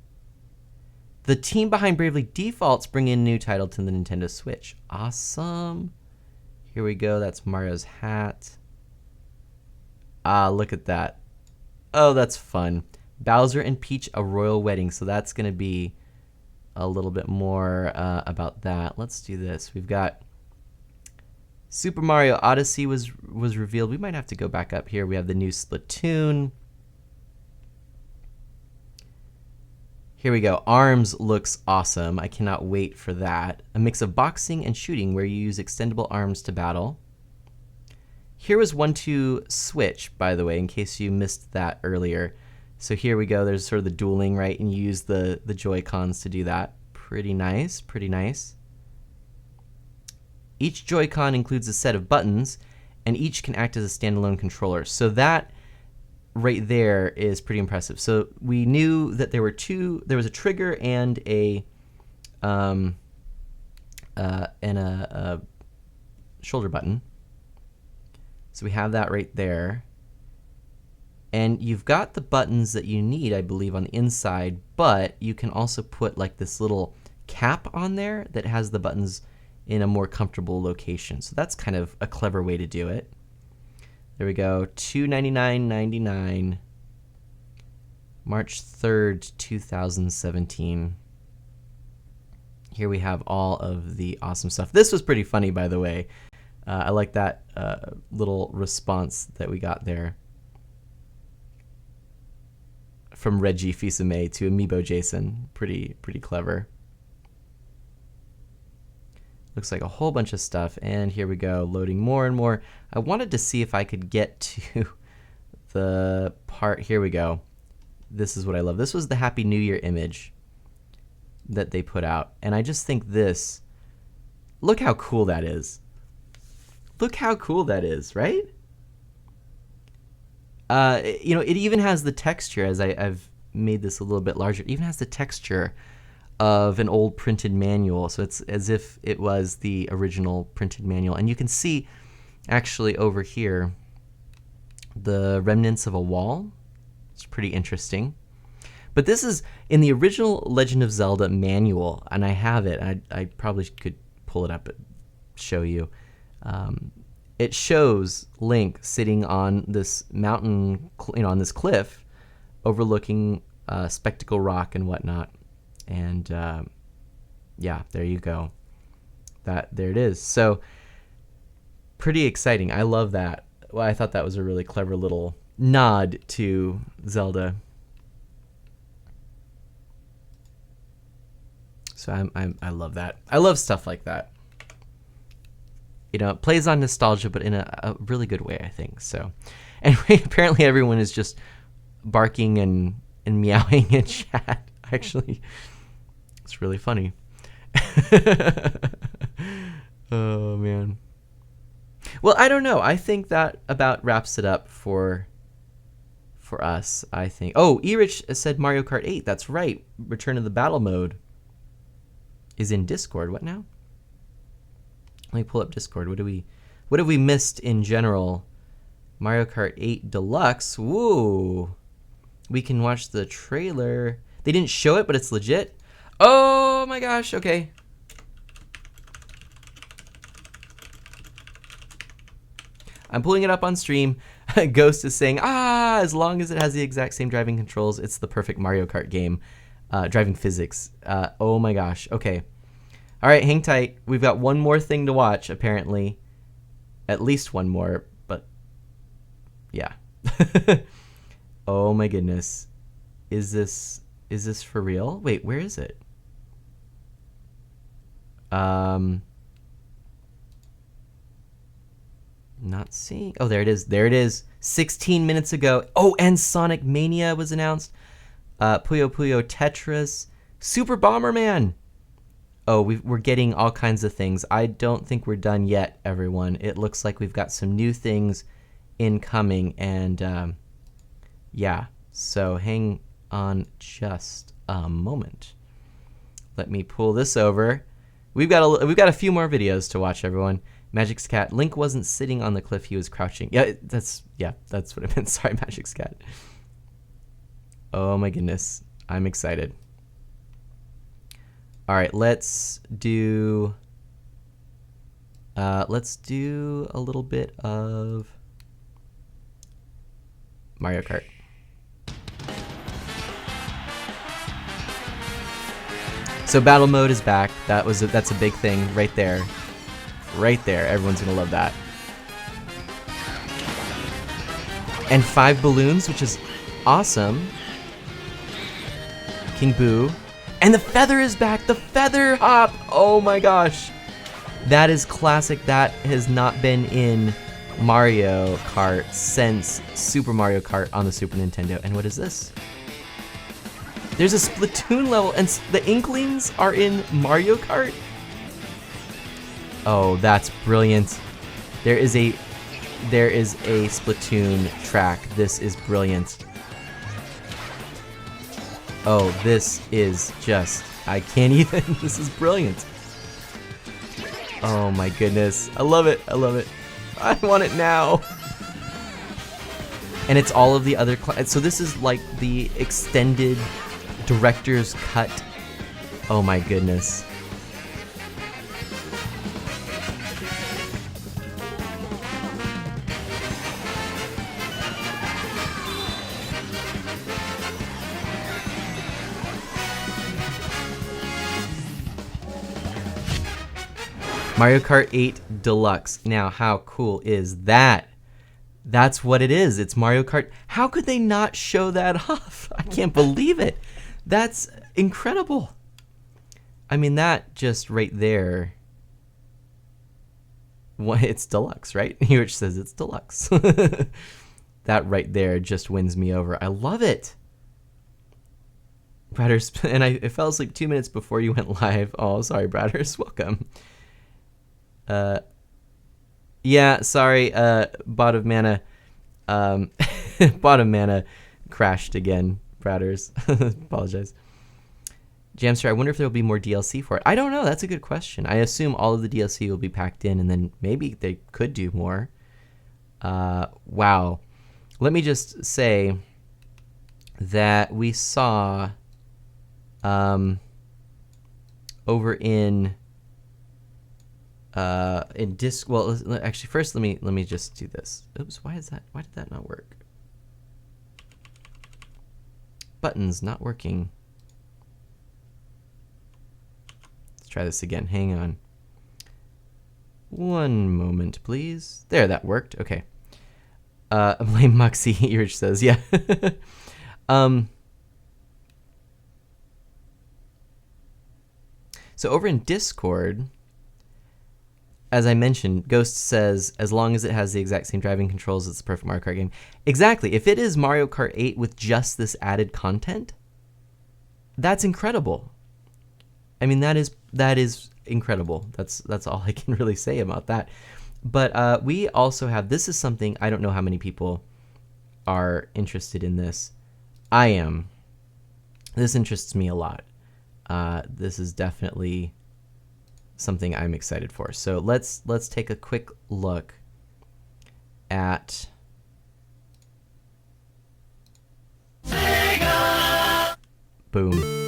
B: The team behind Bravely Default's bringing in a new title to the Nintendo Switch. Awesome. Here we go. That's Mario's hat. Ah, look at that. Oh, that's fun. Bowser and Peach, A Royal Wedding. So that's going to be a little bit more about that. Let's do this. We've got Super Mario Odyssey was revealed. We might have to go back up here. We have the new Splatoon. Here we go. ARMS looks awesome. I cannot wait for that. A mix of boxing and shooting where you use extendable arms to battle. Here was 1-2 Switch, by the way, in case you missed that earlier. So here we go. There's sort of the dueling, right? And you use the Joy-Cons to do that. Pretty nice, pretty nice. Each Joy-Con includes a set of buttons, and each can act as a standalone controller. So that right there is pretty impressive. So we knew that there was a trigger and a shoulder button. So we have that right there. And you've got the buttons that you need, I believe, on the inside, but you can also put like this little cap on there that has the buttons in a more comfortable location. So that's kind of a clever way to do it. There we go, $299.99, March 3rd, 2017. Here we have all of the awesome stuff. This was pretty funny, by the way. I like that little response that we got there from Reggie Fils-Aimé to Amiibo Jason. Pretty clever. Looks like a whole bunch of stuff, and here we go, loading more and more. I wanted to see if I could get to the part. Here we go. This is what I love. This was the Happy New Year image that they put out, and I just think this, look how cool that is. Look how cool that is, right? You know, it even has the texture, as I've made this a little bit larger, it even has the texture of an old printed manual, so it's as if it was the original printed manual. And you can see actually over here the remnants of a wall. It's pretty interesting. But this is in the original Legend of Zelda manual, and I have it. I probably could pull it up and show you. It shows Link sitting on this mountain, you know, on this cliff, overlooking Spectacle Rock and whatnot. And yeah, there you go. There it is. So pretty exciting. I love that. Well, I thought that was a really clever little nod to Zelda. So I love that. I love stuff like that. You know, it plays on nostalgia, but in a really good way, I think. So anyway, apparently everyone is just barking and meowing in chat. Actually, it's really funny. Oh, man. Well, I don't know. I think that about wraps it up for us, I think. Oh, Erich said Mario Kart 8. That's right. Return to the Battle mode is in Discord. What now? Let me pull up Discord. What have we missed in general? Mario Kart 8 Deluxe. Woo. We can watch the trailer. They didn't show it, but it's legit. Oh my gosh. Okay. I'm pulling it up on stream. Ghost is saying, as long as it has the exact same driving controls, it's the perfect Mario Kart game. Driving physics. Oh my gosh. Okay. All right, hang tight. We've got one more thing to watch, apparently. At least one more, but yeah. Oh my goodness. Is this for real? Wait, where is it? Not seeing. Oh, there it is. There it is. 16 minutes ago. Oh, and Sonic Mania was announced. Puyo Puyo Tetris. Super Bomberman. Oh, we're getting all kinds of things. I don't think we're done yet, everyone. It looks like we've got some new things incoming, and yeah. So hang on just a moment. Let me pull this over. We've got a few more videos to watch, everyone. Magic's Cat. Link wasn't sitting on the cliff; he was crouching. Yeah, that's what I meant. Sorry, Magic's Cat. Oh my goodness, I'm excited. All right, let's do a little bit of Mario Kart. So battle mode is back. That's a big thing right there. Right there. Everyone's gonna love that. And 5 balloons, which is awesome. King Boo. And the feather is back. The feather hop. Oh my gosh. That is classic. That has not been in Mario Kart since Super Mario Kart on the Super Nintendo. And what is this? There's a Splatoon level, and the Inklings are in Mario Kart? Oh, that's brilliant. There is a Splatoon track. This is brilliant. Oh, this is just, I can't even, this is brilliant. Oh my goodness. I love it. I love it. I want it now. And it's all of the other, so this is like the extended director's cut Oh my goodness. Mario Kart 8 Deluxe. Now, how cool is that? That's what it is. It's Mario Kart. How could they not show that off? I can't believe it. That's incredible. I mean, that just right there. Well, it's deluxe, right? Here it says it's deluxe. That right there just wins me over. I love it. Bradders, and I fell asleep 2 minutes before you went live. Oh, sorry, Bradders. Welcome. Yeah, sorry, Bot of Mana. Bot of Mana crashed again, Bradders. Apologize. Jamster, I wonder if there will be more DLC for it. I don't know. That's a good question. I assume all of the DLC will be packed in, and then maybe they could do more. Wow. Let me just say that we saw over in disc. Well, actually, first let me just do this. Oops, why did that not work? Buttons not working. Let's try this again. Hang on. One moment, please. There, that worked. Okay. Blame Muxie, Irich says, yeah. So over in Discord, as I mentioned, Ghost says, as long as it has the exact same driving controls, it's the perfect Mario Kart game. Exactly. If it is Mario Kart 8 with just this added content, that's incredible. I mean, that is incredible. That's all I can really say about that. But we also have, this is something, I don't know how many people are interested in this. I am. This interests me a lot. This is definitely something I'm excited for. So let's take a quick look at Sega! Boom.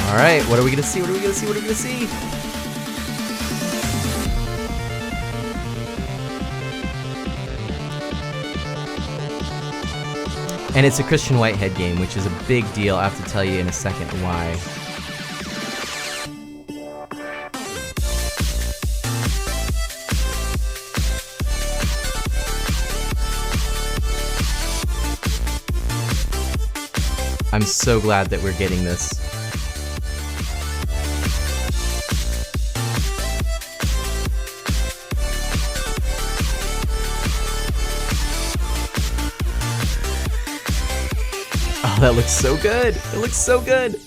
B: All right, what are we gonna see? What are we gonna see? What are we gonna see? And it's a Christian Whitehead game, which is a big deal. I have to tell you in a second why. I'm so glad that we're getting this. Oh, that looks so good. It looks so good.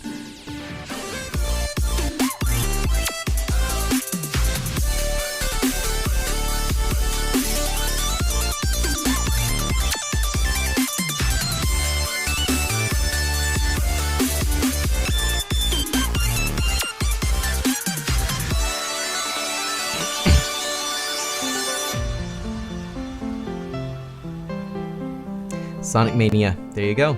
B: Sonic Mania. There you go.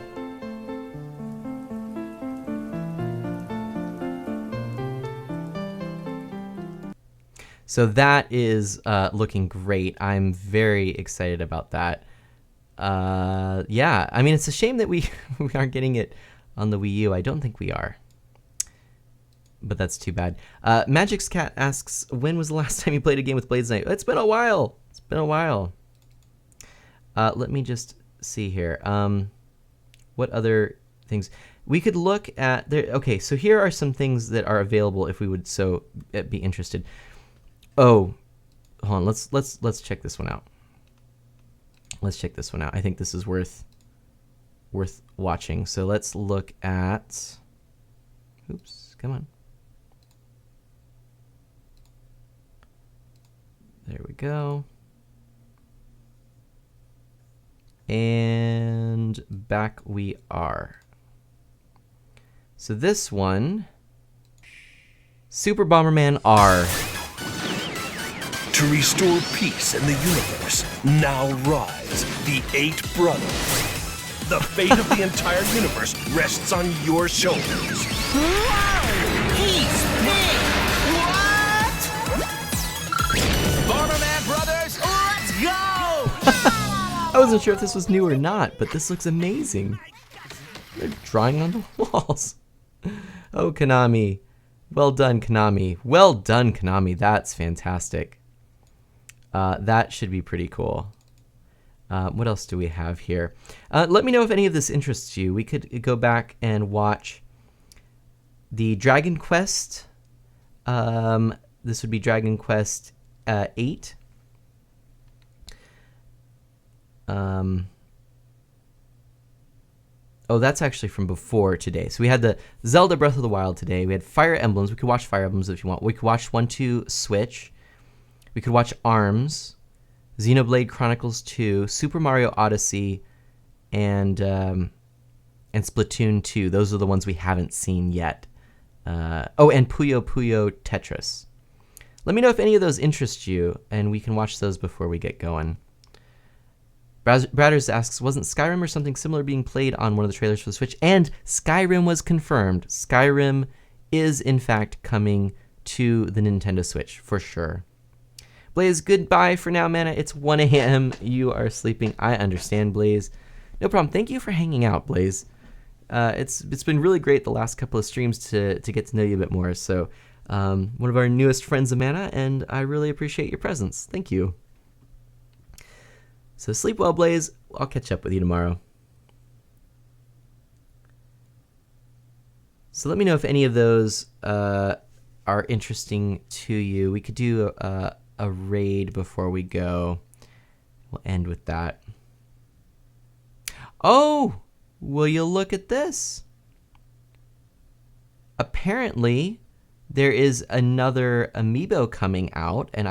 B: So that is looking great. I'm very excited about that. Yeah, I mean, it's a shame that we aren't getting it on the Wii U. I don't think we are. But that's too bad. Magic's Cat asks, when was the last time you played a game with Blades Knight? It's been a while. It's been a while. Let me just see here. What other things? We could look at... Okay, so here are some things that are available if we would so be interested. Oh, hold on. Let's check this one out. Let's check this one out. I think this is worth watching. So let's look at. Oops, come on. There we go. And back we are. So this one, Super Bomberman R.
P: To restore peace in the universe, now rise, the 8 brothers. The fate of the entire universe rests on your shoulders.
Q: He's big! What? Bomberman Brothers, let's go!
B: I wasn't sure if this was new or not, but this looks amazing. They're drawing on the walls. Oh, Konami. Well done, Konami. Well done, Konami. That's fantastic. That should be pretty cool. What else do we have here? Let me know if any of this interests you. We could go back and watch the Dragon Quest. This would be Dragon Quest 8. Oh, that's actually from before today. So we had the Zelda Breath of the Wild today. We had Fire Emblems. We could watch Fire Emblems if you want. We could watch 1-2 Switch. We could watch ARMS, Xenoblade Chronicles 2, Super Mario Odyssey, and Splatoon 2. Those are the ones we haven't seen yet. Oh, and Puyo Puyo Tetris. Let me know if any of those interest you, and we can watch those before we get going. Bradders asks, wasn't Skyrim or something similar being played on one of the trailers for the Switch? And Skyrim was confirmed. Skyrim is, in fact, coming to the Nintendo Switch, for sure. Blaze, goodbye for now, Mana. It's 1 a.m. You are sleeping. I understand, Blaze. No problem. Thank you for hanging out, Blaze. It's been really great the last couple of streams to get to know you a bit more. So, one of our newest friends of Mana, and I really appreciate your presence. Thank you. So sleep well, Blaze. I'll catch up with you tomorrow. So let me know if any of those are interesting to you. We could do a raid before we go. We'll end with that. Oh, will you look at this? Apparently, there is another amiibo coming out, and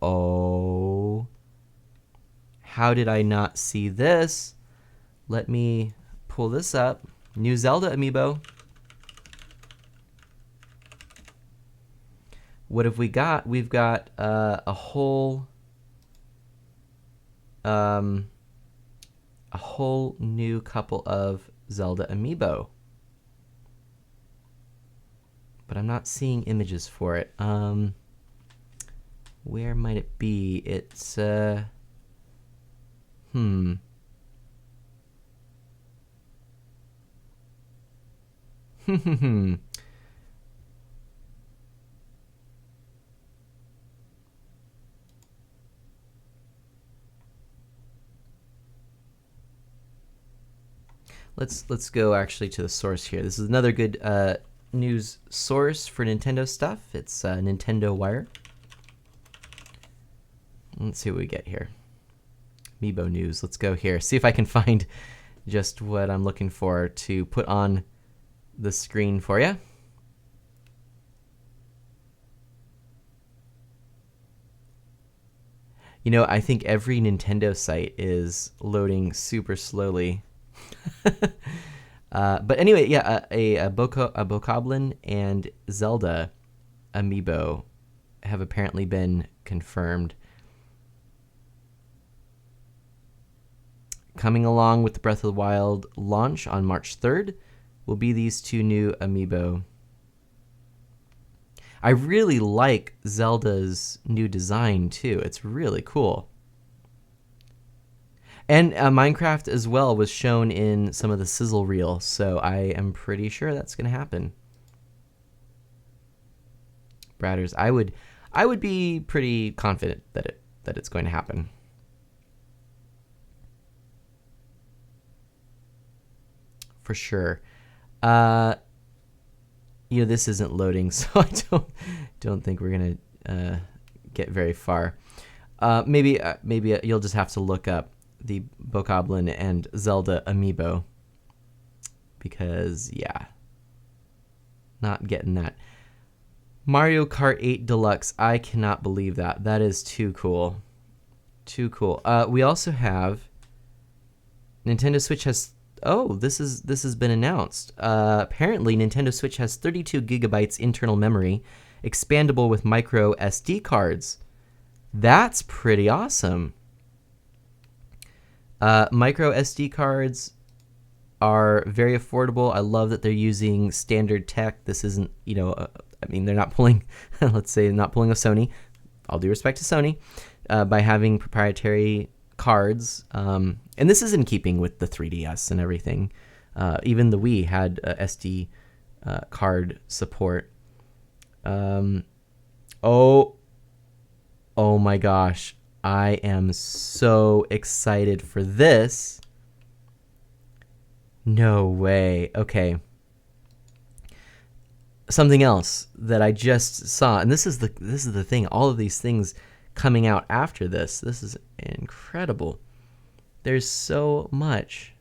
B: oh, how did I not see this? Let me pull this up. New Zelda amiibo. What have we got? We've got a whole new couple of Zelda amiibo. But I'm not seeing images for it. Where might it be? It's Let's go actually to the source here. This is another good news source for Nintendo stuff. It's Nintendo Wire. Let's see what we get here. Amiibo news. Let's go here. See if I can find just what I'm looking for to put on the screen for you. You know, I think every Nintendo site is loading super slowly. But anyway, yeah, a Bokoblin and Zelda amiibo have apparently been confirmed. Coming along with the Breath of the Wild launch on March 3rd will be these two new amiibo. I really like Zelda's new design too. It's really cool. And Minecraft as well was shown in some of the sizzle reel, so I am pretty sure that's going to happen. Bradders, I would be pretty confident that it's going to happen. For sure. You know, this isn't loading, so I don't think we're gonna get very far. Maybe you'll just have to look up the Bokoblin and Zelda amiibo, because yeah, not getting that. Mario Kart 8 Deluxe. I cannot believe that. That is too cool. Too cool. We also have Nintendo Switch has. Oh, this has been announced. Apparently, Nintendo Switch has 32 gigabytes internal memory, expandable with micro SD cards. That's pretty awesome. Micro SD cards are very affordable. I love that they're using standard tech. This isn't, I mean, they're not pulling, let's say, not pulling a Sony. All due respect to Sony, by having proprietary cards. And this is in keeping with the 3DS and everything. Even the Wii had SD card support. Oh my gosh. I am so excited for this. No way. Okay. Something else that I just saw, and this is the thing, all of these things coming out after this. This is incredible. There's so much.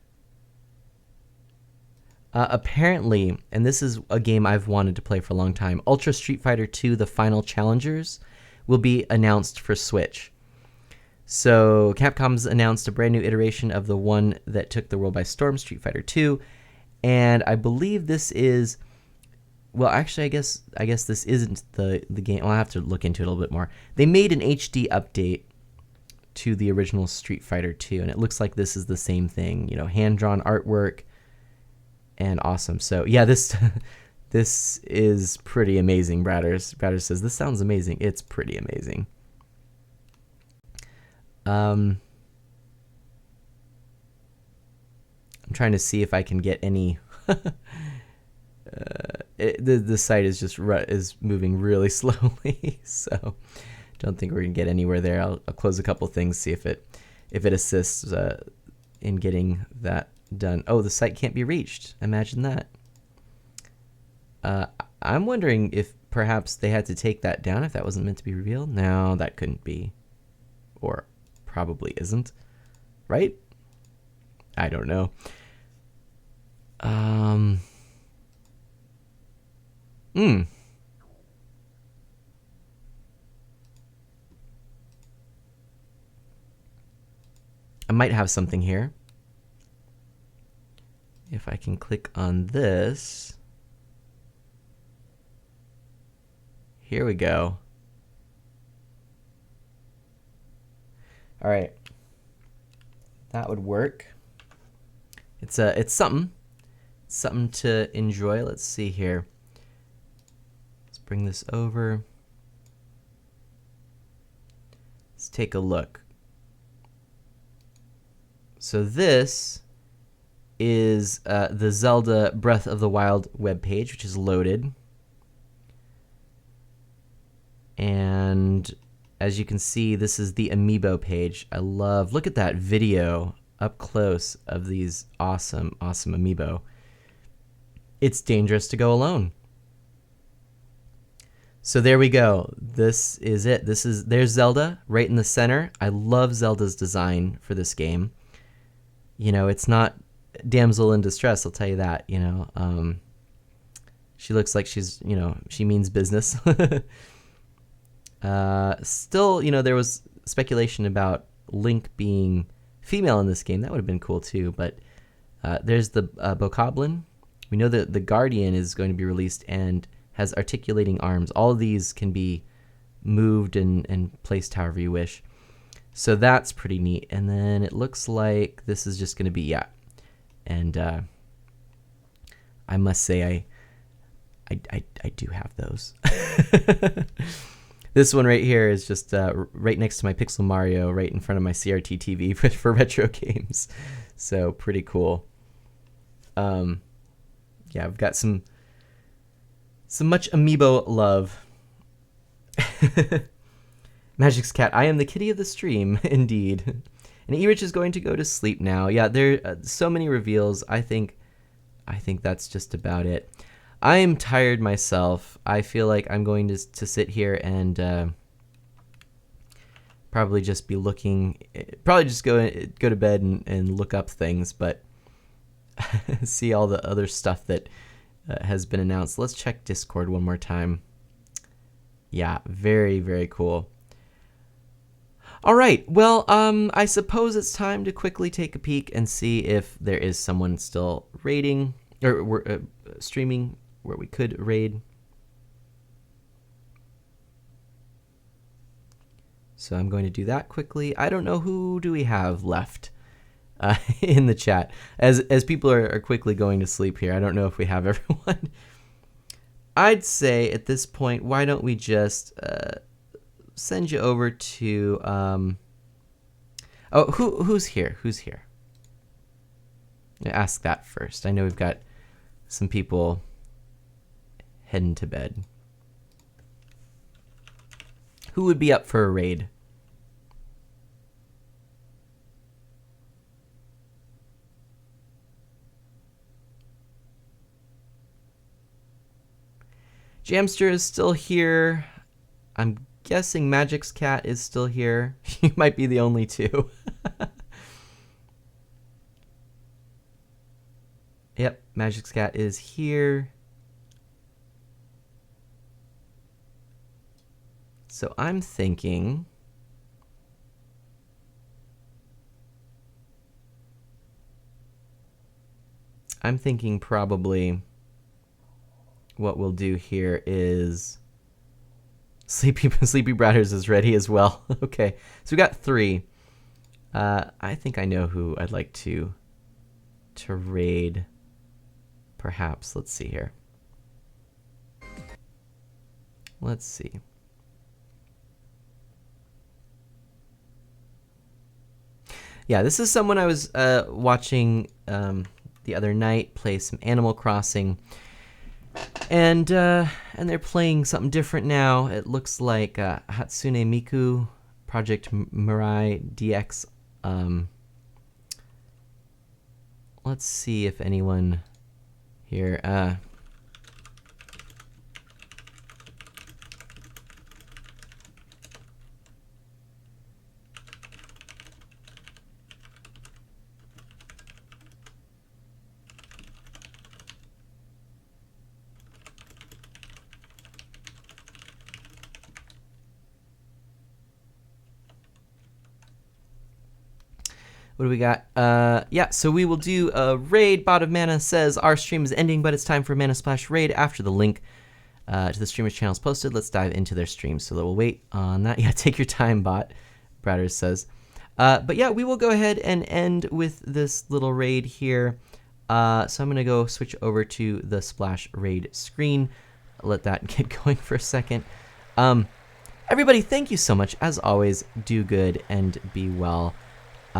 B: Apparently, and this is a game I've wanted to play for a long time, Ultra Street Fighter 2 The Final Challengers will be announced for Switch. So Capcom's announced a brand new iteration of the one that took the world by storm, Street Fighter 2, and I believe this is, well, actually, I guess this isn't the game. I'll have to look into it a little bit more. They made an HD update to the original Street Fighter 2, and it looks like this is the same thing. Hand-drawn artwork, and awesome. So yeah, this is pretty amazing. Bradders says this sounds amazing. It's pretty amazing. I'm trying to see if I can get any. The site is just is moving really slowly, so don't think we're gonna get anywhere there. I'll close a couple things, see if it assists in getting that done. Oh, the site can't be reached. Imagine that. I'm wondering if perhaps they had to take that down if that wasn't meant to be revealed. No, that couldn't be, or probably isn't, right? I don't know. I might have something here. If I can click on this. Here we go. All right. That would work. It's something to enjoy. Let's see here. Let's bring this over. Let's take a look. So this is the Zelda Breath of the Wild webpage, which is loaded. And as you can see, this is the Amiibo page. Look at that video up close of these awesome Amiibo. It's dangerous to go alone. So there we go. This is it. There's Zelda right in the center. I love Zelda's design for this game. It's not damsel in distress, I'll tell you that, she looks like she's, she means business. Still, there was speculation about Link being female in this game. That would have been cool too, but there's the Bokoblin. We know that the Guardian is going to be released and has articulating arms. All of these can be moved and placed however you wish. So that's pretty neat. And then it looks like this is just going to be, yeah. And I must say I do have those. This one right here is just right next to my Pixel Mario, right in front of my CRT TV for retro games. So pretty cool. Yeah, I've got some much Amiibo love. Magic's cat, I am the kitty of the stream, indeed. And Erich is going to go to sleep now. Yeah, there are so many reveals. I think that's just about it. I am tired myself. I feel like I'm going to sit here and probably just be looking. Probably just go to bed and look up things, but see all the other stuff that has been announced. Let's check Discord one more time. Yeah, very, very cool. All right, well, I suppose it's time to quickly take a peek and see if there is someone still raiding or streaming where we could raid. So I'm going to do that quickly. I don't know, who do we have left in the chat? As people are quickly going to sleep here, I don't know if we have everyone. I'd say at this point, why don't we just send you over to... who's here? Who's here? Ask that first. I know we've got some people heading to bed. Who would be up for a raid? Jamster is still here. I'm guessing Magic's cat is still here. You might be the only two. Yep, Magic's cat is here. So I'm thinking probably what we'll do here is Sleepy Bratters is ready as well. Okay, so we got 3. I think I know who I'd like to raid. Perhaps, let's see here. Let's see. Yeah, this is someone I was watching the other night play some Animal Crossing, and they're playing something different now. It looks like Hatsune Miku Project Mirai DX. Let's see if anyone here. What do we got? Yeah, so we will do a raid. Bot of Mana says, our stream is ending, but it's time for Mana Splash Raid after the link to the streamer's channel is posted. Let's dive into their stream. So we'll wait on that. Yeah, take your time, Bot, Bratters says. But yeah, we will go ahead and end with this little raid here. So I'm going to go switch over to the Splash Raid screen. Let that get going for a second. Everybody, thank you so much. As always, do good and be well.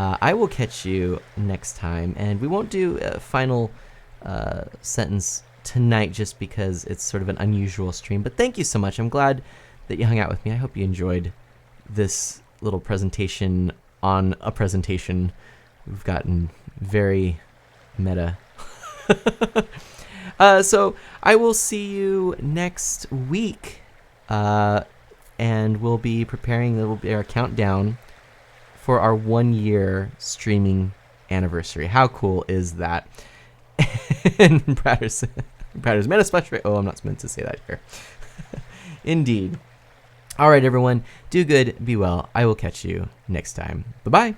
B: I will catch you next time, and we won't do a final sentence tonight just because it's sort of an unusual stream, but thank you so much. I'm glad that you hung out with me. I hope you enjoyed this little presentation on a presentation. We've gotten very meta. So I will see you next week, and we'll be preparing our countdown for our 1-year streaming anniversary. How cool is that? And Bratters Mana Splash Raid. Oh, I'm not meant to say that here. Indeed. All right, everyone. Do good. Be well. I will catch you next time. Bye-bye.